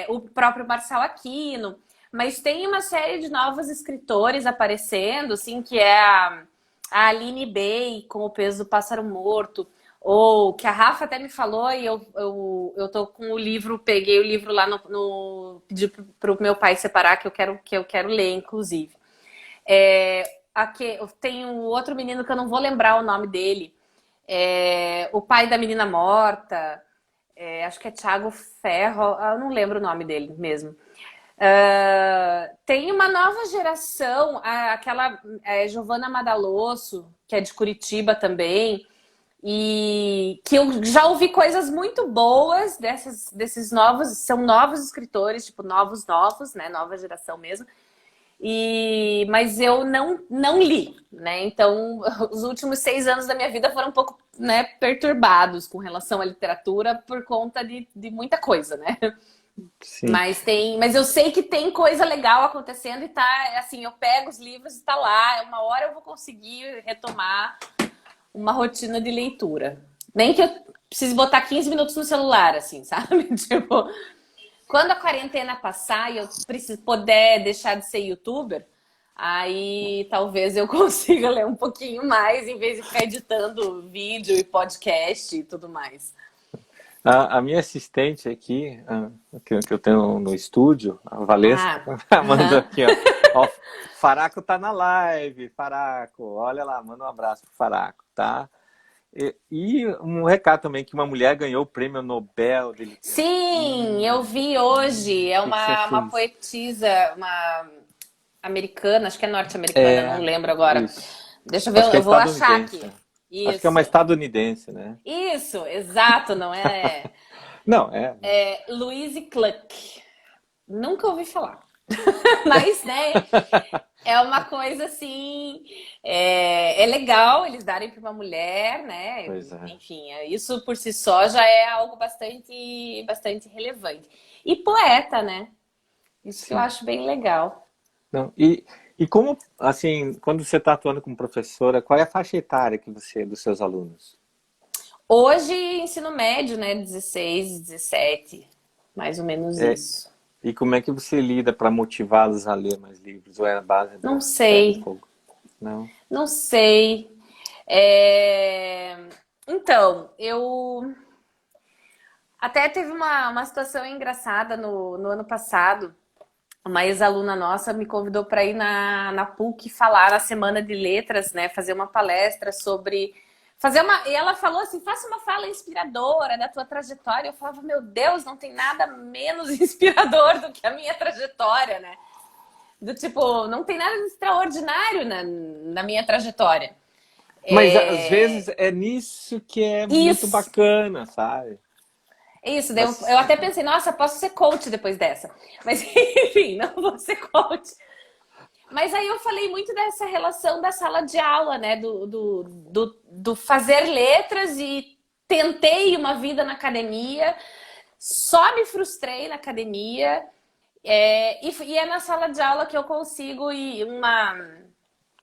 O próprio Marçal Aquino. Mas tem uma série de novos escritores aparecendo, assim, que é a Aline Bey, com O Peso do Pássaro Morto, ou que a Rafa até me falou, e eu tô com o livro, peguei o livro lá pedi pro meu pai separar, que eu quero ler, inclusive. Aqui, tem um outro menino que eu não vou lembrar o nome dele, o pai da menina morta, acho que é Thiago Ferro, eu não lembro o nome dele mesmo. Tem uma nova geração, aquela Giovanna Madalosso, que é de Curitiba também, e que eu já ouvi coisas muito boas desses novos, são novos escritores, tipo, novos, né? Nova geração mesmo. Mas eu não li, né? Então, os últimos 6 anos da minha vida foram um pouco, né, perturbados com relação à literatura por conta de muita coisa, né? Sim. Mas eu sei que tem coisa legal acontecendo e tá, assim, eu pego os livros e tá lá, uma hora eu vou conseguir retomar uma rotina de leitura. Nem que eu precise botar 15 minutos no celular, assim, sabe? Tipo, quando a quarentena passar e eu puder deixar de ser youtuber, aí talvez eu consiga ler um pouquinho mais, em vez de ficar editando vídeo e podcast e tudo mais. A minha assistente aqui, que eu tenho no estúdio, a Valesca, mandou Aham. aqui, ó. Faraco tá na live, Faraco. Olha lá, manda um abraço pro Faraco, tá? E um recado também que uma mulher ganhou o prêmio Nobel de Literatura. Sim, eu vi hoje. É O que que você uma achou isso? poetisa, uma americana, acho que é norte-americana, não lembro agora. Isso. Deixa eu ver, Acho que é eu vou achar estadunidense. aqui. Acho que é uma Isso. estadunidense, né? Isso, exato, não é? Não, é. É Louise Cluck. Nunca ouvi falar. Mas, né, é uma coisa assim. É legal eles darem para uma mulher, né? Pois é. Enfim, isso por si só já é algo bastante relevante. E poeta, né? Isso que eu Sim. acho bem legal. Não, e como, assim, quando você está atuando como professora, qual é a faixa etária que você, dos seus alunos? Hoje, ensino médio, né? 16, 17, mais ou menos É, isso. e como é que você lida para motivá-los a ler mais livros? Ou é a base Não do ferro e sei, fogo? Não? não sei. É, Então, eu até teve uma situação engraçada no ano passado. Uma ex-aluna nossa me convidou para ir na PUC falar na Semana de Letras, né? Fazer uma palestra sobre. E ela falou assim: faça uma fala inspiradora da tua trajetória. Eu falava: meu Deus, não tem nada menos inspirador do que a minha trajetória, né? Do tipo, não tem nada de extraordinário na minha trajetória. Mas às É... vezes é nisso que é muito Isso, bacana, sabe? isso. Daí eu Mas, até pensei: nossa, posso ser coach depois dessa. Mas enfim, não vou ser coach. Mas aí eu falei muito dessa relação da sala de aula, né? Do fazer letras e tentei uma vida na academia, só me frustrei na academia. E é na sala de aula que eu consigo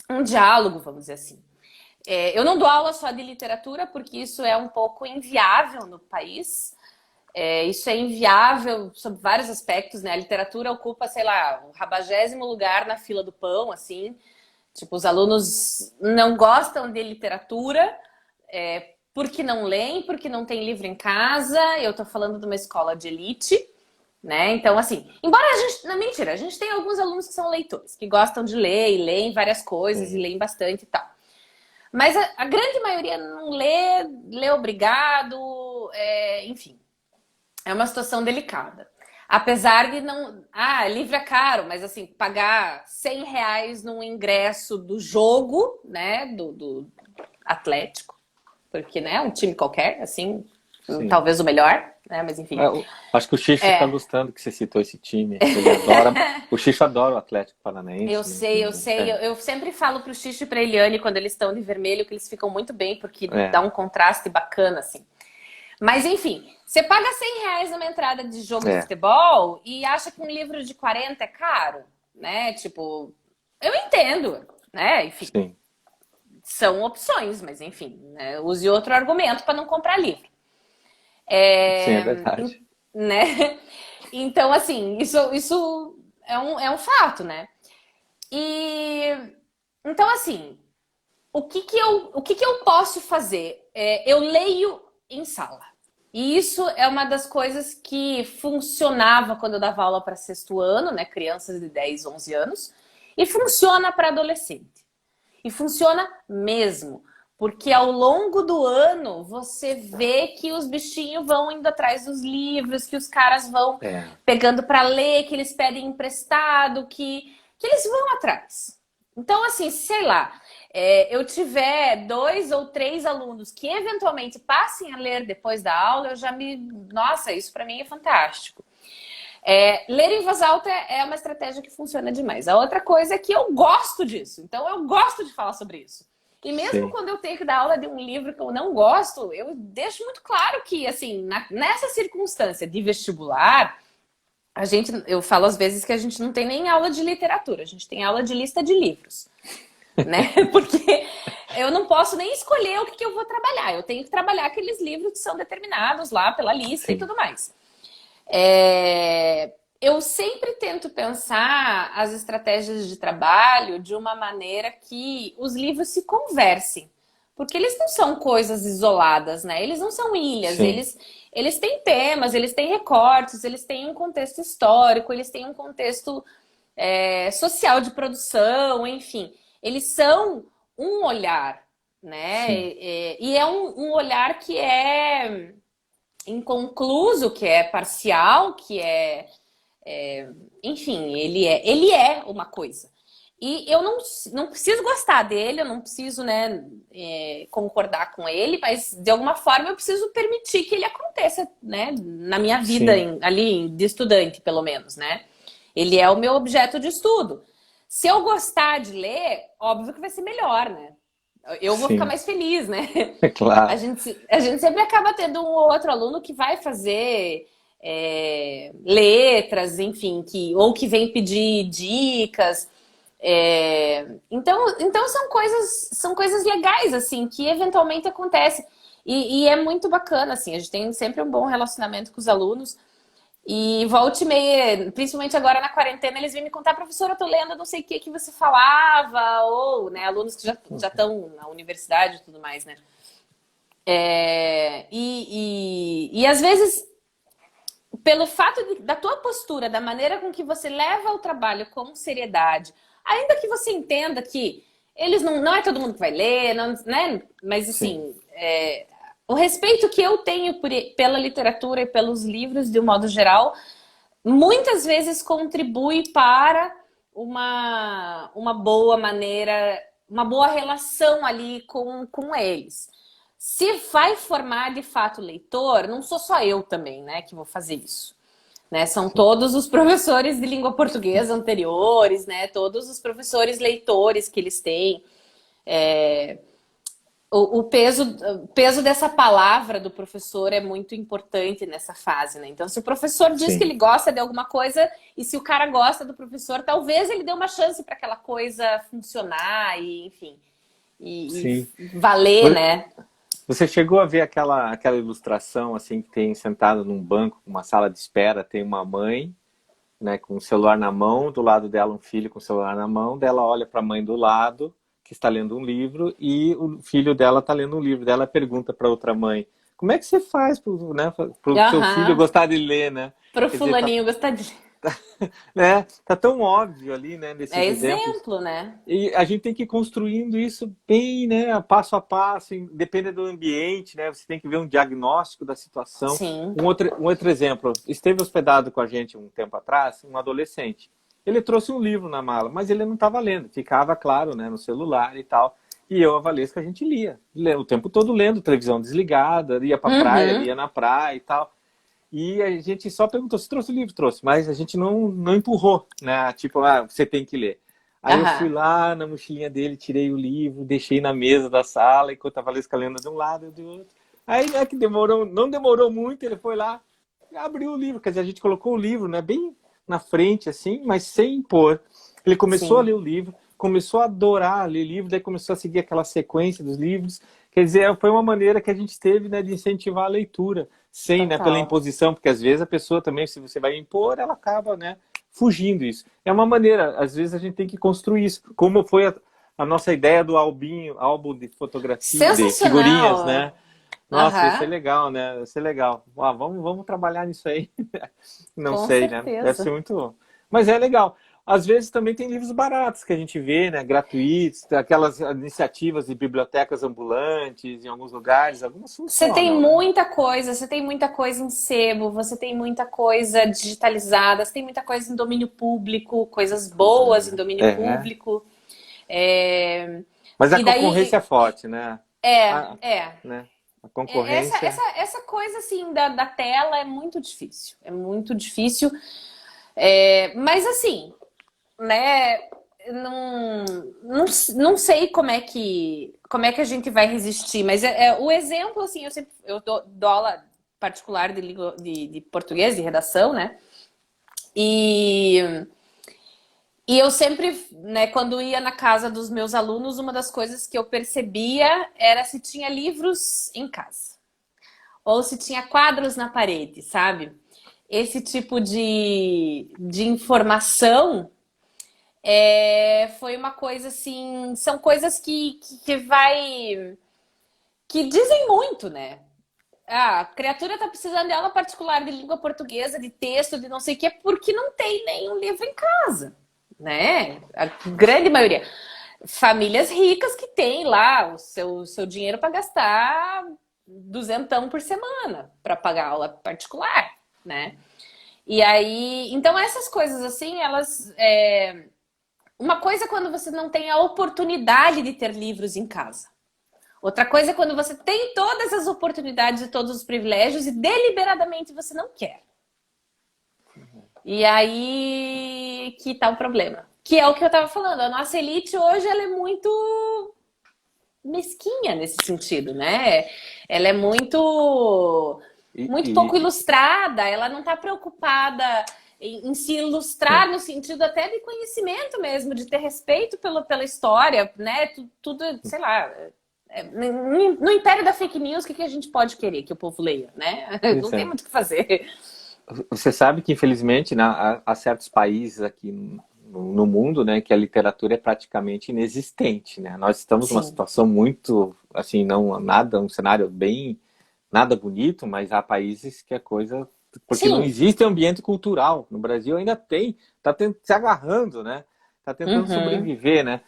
um diálogo, vamos dizer assim. Eu não dou aula só de literatura, porque isso é um pouco inviável no país. Isso é inviável sob vários aspectos, né? A literatura ocupa, sei lá, o 40º lugar na fila do pão, assim. Tipo, os alunos não gostam de literatura porque não leem, porque não tem livro em casa. Eu tô falando de uma escola de elite, né? Então, assim, embora a gente... Não, mentira, a gente tem alguns alunos que são leitores, que gostam de ler e leem várias coisas e sim, leem bastante e tal. Mas a grande maioria não lê obrigado, enfim. É uma situação delicada. Apesar de não. Ah, livro é caro, mas assim, pagar R$ 100 num ingresso do jogo, né? Do Atlético, porque, né? Um time qualquer, assim, sim. talvez o melhor, né? Mas enfim. Acho que o Xixo está gostando que você citou esse time. Ele adora. O Xixo adora o Atlético Eu Paranaense, né? sei, eu sei. Eu sempre falo pro Xixi e pra Eliane, quando eles estão de vermelho, que eles ficam muito bem, porque dá É, um contraste bacana, assim. Mas enfim, você paga R$ 100 numa entrada de jogo de é, futebol e acha que um livro de 40 é caro, né? Tipo, eu entendo, né? Enfim, sim, são opções, mas enfim, né? Use outro argumento para não comprar livro. sim, é É, verdade. né? Então, assim, isso é um fato, né? E então, assim, o que que eu posso fazer? Eu leio em sala. E isso é uma das coisas que funcionava quando eu dava aula para sexto ano, né? Crianças de 10, 11 anos. E funciona para adolescente. E funciona mesmo. Porque ao longo do ano você vê que os bichinhos vão indo atrás dos livros, que os caras vão É, pegando para ler, que eles pedem emprestado, que eles vão atrás. Então, assim, sei lá, eu tiver 2 ou 3 alunos que eventualmente passem a ler depois da aula, eu já me. Nossa, isso para mim é fantástico. Ler em voz alta é uma estratégia que funciona demais. A outra coisa é que eu gosto disso. Então, eu gosto de falar sobre isso. E mesmo Sim, quando eu tenho que dar aula de um livro que eu não gosto, eu deixo muito claro que, assim, nessa circunstância de vestibular, eu falo às vezes que a gente não tem nem aula de literatura, a gente tem aula de lista de livros, né? Porque eu não posso nem escolher o que eu vou trabalhar. Eu tenho que trabalhar aqueles livros que são determinados lá pela lista e sim, tudo mais. Eu sempre tento pensar as estratégias de trabalho de uma maneira que os livros se conversem. Porque eles não são coisas isoladas, né? Eles não são ilhas, sim, eles têm temas, eles têm recortes, eles têm um contexto histórico, eles têm um contexto social de produção, enfim. Eles são um olhar, né? sim, E é um olhar que é inconcluso, que é parcial, enfim, ele é uma coisa. E eu não preciso gostar dele, eu não preciso, né, concordar com ele, mas de alguma forma eu preciso permitir que ele aconteça, né, na minha vida sim, ali de estudante, pelo menos, né? Ele é o meu objeto de estudo. Se eu gostar de ler, óbvio que vai ser melhor, né? Eu vou ficar sim, mais feliz, né? é claro. A gente sempre acaba tendo um ou outro aluno que vai fazer letras, enfim, ou que vem pedir dicas. Então são coisas legais, assim, que eventualmente acontecem. E é muito bacana, assim, a gente tem sempre um bom relacionamento com os alunos. E volta e meia, principalmente agora na quarentena, eles vêm me contar, professora, eu tô lendo não sei o que você falava, ou, né, alunos que já estão na universidade e tudo mais, né? E às vezes, pelo fato da tua postura, da maneira com que você leva o trabalho com seriedade, ainda que você entenda que eles não é todo mundo que vai ler, não, né? Mas Sim, assim, o respeito que eu tenho pela literatura e pelos livros, de um modo geral, muitas vezes contribui para uma boa maneira, uma boa relação ali com eles. Se vai formar de fato leitor, não sou só eu também, né, que vou fazer isso. Né? São sim, todos os professores de língua portuguesa anteriores, né? Todos os professores leitores que eles têm. É, o peso dessa palavra do professor é muito importante nessa fase, né? Então, se o professor diz que sim, ele gosta de alguma coisa e se o cara gosta do professor, talvez ele dê uma chance para aquela coisa funcionar e, enfim, sim. valer, né? Você chegou a ver aquela ilustração assim que tem sentado num banco, uma sala de espera, tem uma mãe, né, com o celular na mão, do lado dela um filho com o celular na mão, dela olha para a mãe do lado, que está lendo um livro, e o filho dela está lendo um livro. Dela pergunta para outra mãe: como é que você faz pro seu filho Aham. gostar de ler, né? Pro Quer dizer, tá, fulaninho gostar de... né, tá tão óbvio ali, né, É nesses exemplos. exemplo, né? E a gente tem que ir construindo isso bem, né, passo a passo, depende do ambiente, né? Você tem que ver um diagnóstico da situação. Sim. Um outro exemplo, esteve hospedado com a gente um tempo atrás, um adolescente. Ele trouxe um livro na mala, mas ele não estava lendo, ficava, claro, né, no celular e tal. E eu, a Valesca, a gente lia o tempo todo lendo, televisão desligada, ia pra praia, Uhum. lia na praia e tal. E a gente só perguntou se trouxe o livro, trouxe, mas a gente não empurrou, né? Tipo, você tem que ler. Aí eu fui Aham. lá na mochilinha dele, tirei o livro, deixei na mesa da sala, enquanto a Valesca lendo de um lado e do outro. Aí, né, que não demorou muito, ele foi lá e abriu o livro. Quer dizer, a gente colocou o livro, né, bem na frente, assim, mas sem impor. Ele começou a Sim. ler o livro, começou a adorar ler livro, daí começou a seguir aquela sequência dos livros. Quer dizer, foi uma maneira que a gente teve, né, de incentivar a leitura, sem, né, pela Total. imposição, porque às vezes a pessoa também, se você vai impor, ela acaba, né, fugindo isso. É uma maneira, às vezes a gente tem que construir isso, como foi a nossa ideia do albinho, álbum de fotografia, de figurinhas, né? Sensacional. Nossa, ia ser Aham. legal, né? Ia ser legal. Vamos trabalhar nisso aí. Não Com sei, né? Deve ser certeza. muito. Mas é legal. Às vezes também tem livros baratos que a gente vê, né? Gratuitos, aquelas iniciativas de bibliotecas ambulantes em alguns lugares, algumas funcionam, né? Você tem muita coisa em sebo, você tem muita coisa digitalizada, você tem muita coisa em domínio público, coisas boas em domínio É. público. É, Mas a E concorrência daí, é forte, né? é, Ah, é. né? A concorrência. Essa coisa assim da tela é muito difícil. É muito difícil. Mas assim, né? Não, não sei como é que a gente vai resistir, mas o exemplo, assim, eu dou aula particular de português, de redação, né? E, e eu sempre, né, quando ia na casa dos meus alunos, uma das coisas que eu percebia era se tinha livros em casa ou se tinha quadros na parede, sabe? Esse tipo de informação foi uma coisa assim, são coisas que dizem muito, né? Ah, a criatura tá precisando de aula particular de língua portuguesa, de texto, de não sei o quê, porque não tem nenhum livro em casa, né? A grande maioria. Famílias ricas que têm lá o seu dinheiro para gastar duzentão por semana para pagar aula particular, né? E aí, então essas coisas assim, elas uma coisa é quando você não tem a oportunidade de ter livros em casa. Outra coisa é quando você tem todas as oportunidades e todos os privilégios e deliberadamente você não quer. E aí que tá o problema. Que é o que eu tava falando. A nossa elite hoje ela é muito mesquinha nesse sentido, né? Ela é E, muito pouco e- ilustrada, ela não tá preocupada em se ilustrar no sentido até de conhecimento mesmo, de ter respeito pela história, né? Tudo, sei lá. No império da fake news, o que a gente pode querer que o povo leia, né? Não Pois tem é. muito o que fazer. Você sabe que, infelizmente, né, há certos países aqui no mundo, né, que a literatura é praticamente inexistente, né? Nós estamos numa Sim, situação muito, assim, não nada, um cenário bem, nada bonito, mas há países que a coisa, porque não sim. existe ambiente cultural. No Brasil ainda tem, está se agarrando, né? Está tentando Uhum. sobreviver, né?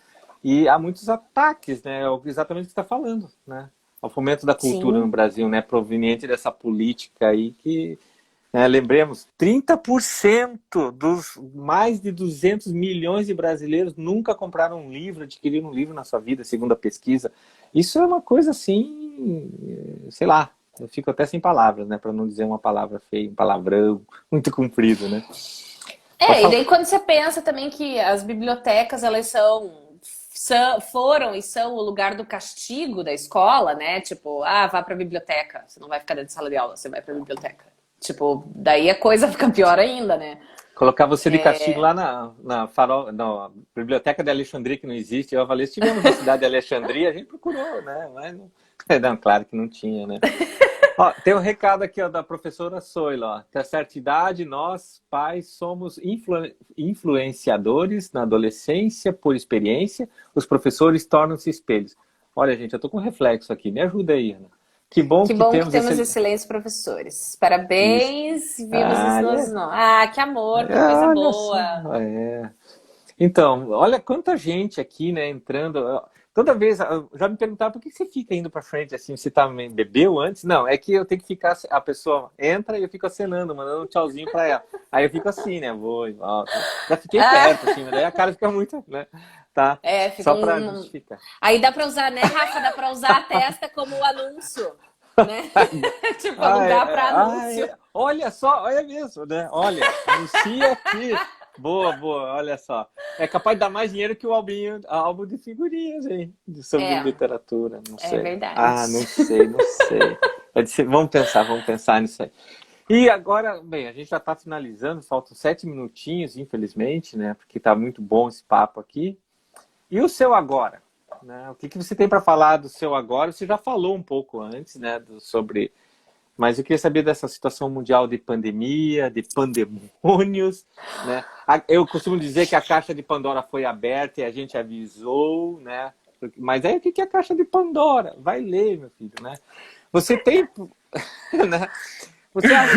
E há muitos ataques, né? Exatamente o que você está falando, né? Ao fomento da cultura no Sim. Brasil, né? Proveniente dessa política aí que lembremos, 30% dos mais de 200 milhões de brasileiros nunca compraram um livro, adquiriram um livro na sua vida, segundo a pesquisa. Isso é uma coisa assim, sei lá, eu fico até sem palavras, né, para não dizer uma palavra feia, um palavrão muito comprido, né? Pode E falar. daí quando você pensa também que as bibliotecas, elas foram e são o lugar do castigo da escola, né? Tipo, vá pra biblioteca. Você não vai ficar dentro de sala de aula, você vai pra biblioteca. Tipo, daí a coisa fica pior ainda, né? Colocar você de castigo lá na Biblioteca de Alexandria, que não existe. Eu e a Valência estivemos na cidade de Alexandria, a gente procurou, né? Mas não, não, claro que não tinha, né? Ó, tem um recado aqui ó, da professora Soila. Ó. Tem a certa idade, nós, pais, somos influenciadores na adolescência por experiência, os professores tornam-se espelhos. Olha, gente, eu tô com um reflexo aqui, me ajuda aí, Ana. Que bom Que que bom que temos temos esse. excelentes professores. Isso. Parabéns, vivos Ah, nos... é. Que amor, que coisa Olha só. boa. É. Então, olha quanta gente aqui, né, entrando. Toda vez, já me perguntaram por que você fica indo para frente assim, você tá bebeu antes? Não, é que eu tenho que ficar, a pessoa entra e eu fico acenando, mandando um tchauzinho para ela. Aí eu fico assim, né, vou e volto. Já fiquei perto, Ah, assim, mas daí a cara fica muito, né, tá? fica Só para justificar. Aí dá pra usar, né, Rafa? Dá pra usar a testa como anúncio, né? Tipo, lugar pra anúncio. Olha só, olha mesmo, né? Olha, anuncia aqui. Boa, boa, olha só. É capaz de dar mais dinheiro que o álbum de figurinhas, hein? Sobre É, literatura, não é sei. verdade. Ah, não sei, não sei. Vamos pensar nisso aí. E agora, bem, a gente já está finalizando, faltam 7 minutinhos, infelizmente, né? Porque está muito bom esse papo aqui. E o seu agora? Né? O que você tem para falar do seu agora? Você já falou um pouco antes, né? Sobre mas eu queria saber dessa situação mundial de pandemia, de pandemônios, né? Eu costumo dizer que a caixa de Pandora foi aberta e a gente avisou, né? Mas aí o que é a caixa de Pandora? Vai ler, meu filho, né? Você tem, né? Você acha,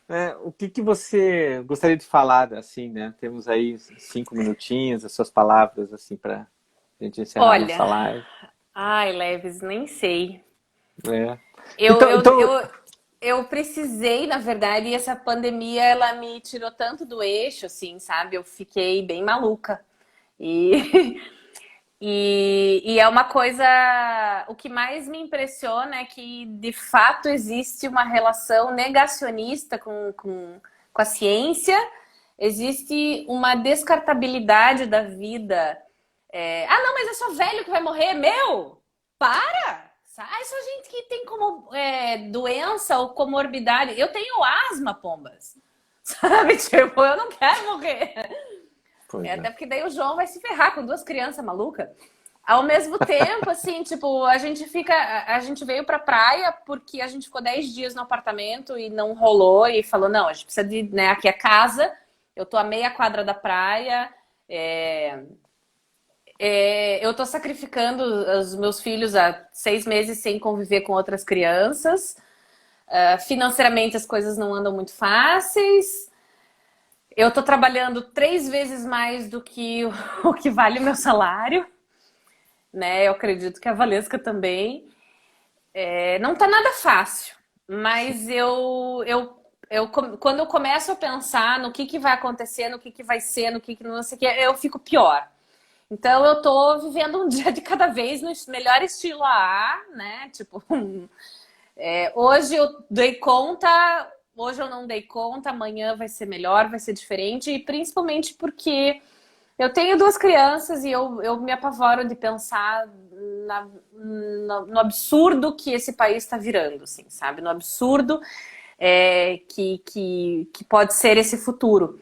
né? O que você gostaria de falar, assim, né? Temos aí 5 minutinhos, as suas palavras, assim, para a gente encerrar a nossa Olha, live. ai, Leves, nem sei. É. Eu, Então, eu, então, eu, eu precisei, na verdade, e essa pandemia, ela me tirou tanto do eixo, assim, sabe? Eu fiquei bem maluca. E E é uma coisa. O que mais me impressiona é que, de fato, existe uma relação negacionista com a ciência, existe uma descartabilidade da vida. Ah, não, mas é só velho que vai morrer. Meu, para! É só gente que tem como doença ou comorbidade. Eu tenho asma, pombas. Sabe? Tipo, eu não quero morrer. Pois é. Até porque daí o João vai se ferrar com duas crianças malucas. Ao mesmo tempo, assim, tipo, a gente veio pra praia porque a gente ficou 10 dias no apartamento e não rolou e falou, não, a gente precisa de, né, aqui é casa, eu tô a meia quadra da praia, eu tô sacrificando os meus filhos há 6 meses sem conviver com outras crianças, financeiramente as coisas não andam muito fáceis, eu tô trabalhando 3 vezes mais do que o que vale o meu salário, né? Eu acredito que a Valesca também. Não tá nada fácil, mas quando eu começo a pensar no que vai acontecer, no que vai ser, no que não sei o que, eu fico pior. Então eu tô vivendo um dia de cada vez no melhor estilo AA, né? Tipo, hoje eu dei conta, hoje eu não dei conta, amanhã vai ser melhor, vai ser diferente, e principalmente porque eu tenho 2 crianças e eu me apavoro de pensar no absurdo que esse país está virando, assim, sabe? No absurdo que pode ser esse futuro.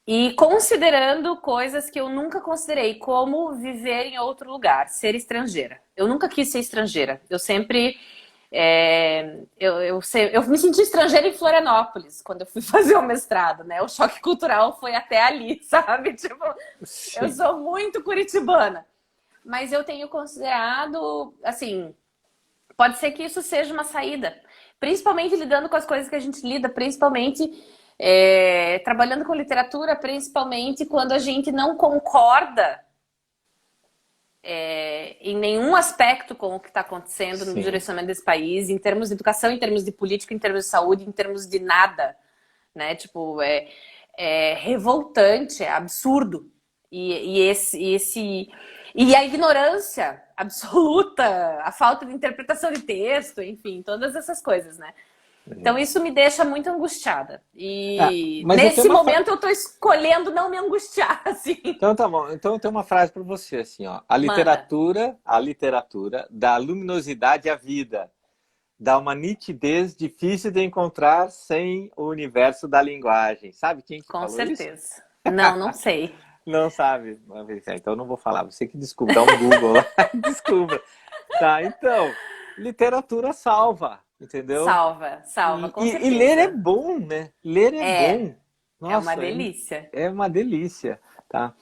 E considerando coisas que eu nunca considerei, como viver em outro lugar, ser estrangeira. Eu nunca quis ser estrangeira. Eu sempre... eu me senti estrangeira em Florianópolis, quando eu fui fazer o mestrado, né? O choque cultural foi até ali, sabe? Tipo, eu Sim. sou muito curitibana. Mas eu tenho considerado, assim, pode ser que isso seja uma saída. Principalmente lidando com as coisas que a gente lida, principalmente trabalhando com literatura, principalmente quando a gente não concorda em nenhum aspecto com o que está acontecendo no Sim. direcionamento desse país, em termos de educação, em termos de política, em termos de saúde, em termos de nada, né? Tipo, é revoltante, é absurdo. E a ignorância absoluta, a falta de interpretação de texto, enfim, todas essas coisas, né? Então isso me deixa muito angustiada. E Mas eu tenho nesse uma momento eu tô escolhendo não me angustiar, assim. Então tá bom. Então eu tenho uma frase para você assim, ó. Manda. A literatura dá luminosidade à vida, dá uma nitidez difícil de encontrar sem o universo da linguagem. Sabe quem que Com falou isso? certeza. Não, não sei. Não sabe. Então eu não vou falar. Você que descobre, dá um Google lá, descubra. Tá, então, literatura salva, entendeu? Salva, salva, com E ler é certeza. bom, né? Ler é É, bom. é uma Nossa, delícia. é uma delícia, tá?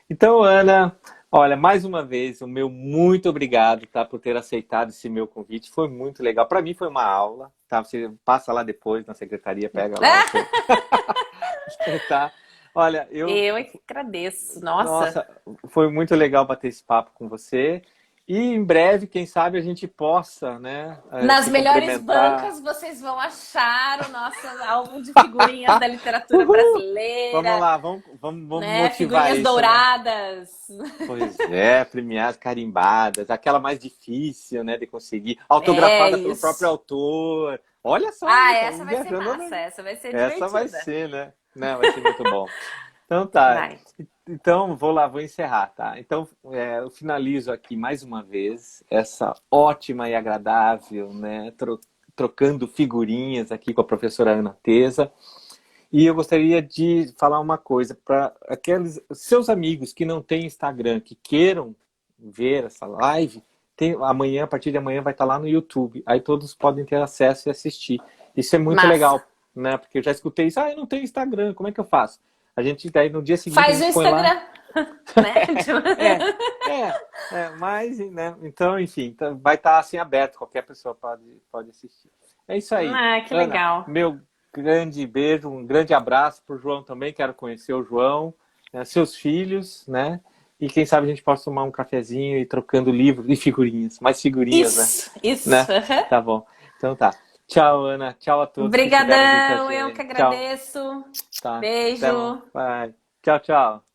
Então, Ana, olha, mais uma vez, o meu muito obrigado, tá, por ter aceitado esse meu convite. Foi muito legal. Para mim foi uma aula, tá? Você passa lá depois na secretaria, pega lá o seu, tá? Olha, Eu é que agradeço. Nossa. nossa, foi muito legal bater esse papo com você. E em breve, quem sabe a gente possa, né, Nas se melhores complementar. bancas vocês vão achar o nosso álbum de figurinhas da literatura Uhul! Vamos brasileira, lá, vamos né? motivar Figurinhas isso, né? douradas. Pois é, premiadas, carimbadas, aquela mais difícil, né, de conseguir, É autografada pelo próprio isso. autor. Olha só, Ah, essa estamos vai ser viajando, massa, né? essa vai ser Essa vai divertida. ser, né? Né, vai ser muito bom. Então tá. Vai. Então vou lá, vou encerrar, tá? Então eu finalizo aqui mais uma vez essa ótima e agradável, né, trocando figurinhas aqui com a professora Ana Tesa. E eu gostaria de falar uma coisa para aqueles seus amigos que não têm Instagram, que queiram ver essa live, amanhã, a partir de amanhã, vai estar lá no YouTube. Aí todos podem ter acesso e assistir. Isso é muito Massa. legal, né? Porque eu já escutei isso, eu não tenho Instagram, como é que eu faço? A gente, daí no dia seguinte, a Faz o gente põe lá. Instagram, né? É, mas, né? Então, enfim, então vai estar assim aberto, qualquer pessoa pode assistir. É isso aí. Ah, que Ana, legal. meu grande beijo, um grande abraço para o João também, quero conhecer o João, né, seus filhos, né? E quem sabe a gente possa tomar um cafezinho e trocando livros e figurinhas, mais figurinhas, né? Isso, isso. Né? Tá bom. Então tá. Tchau, Ana. Tchau a todos que estiveram aqui com a Obrigadão, eu que gente. Tchau. agradeço. Tá. Até mais. Beijo. Bye. Tchau, tchau.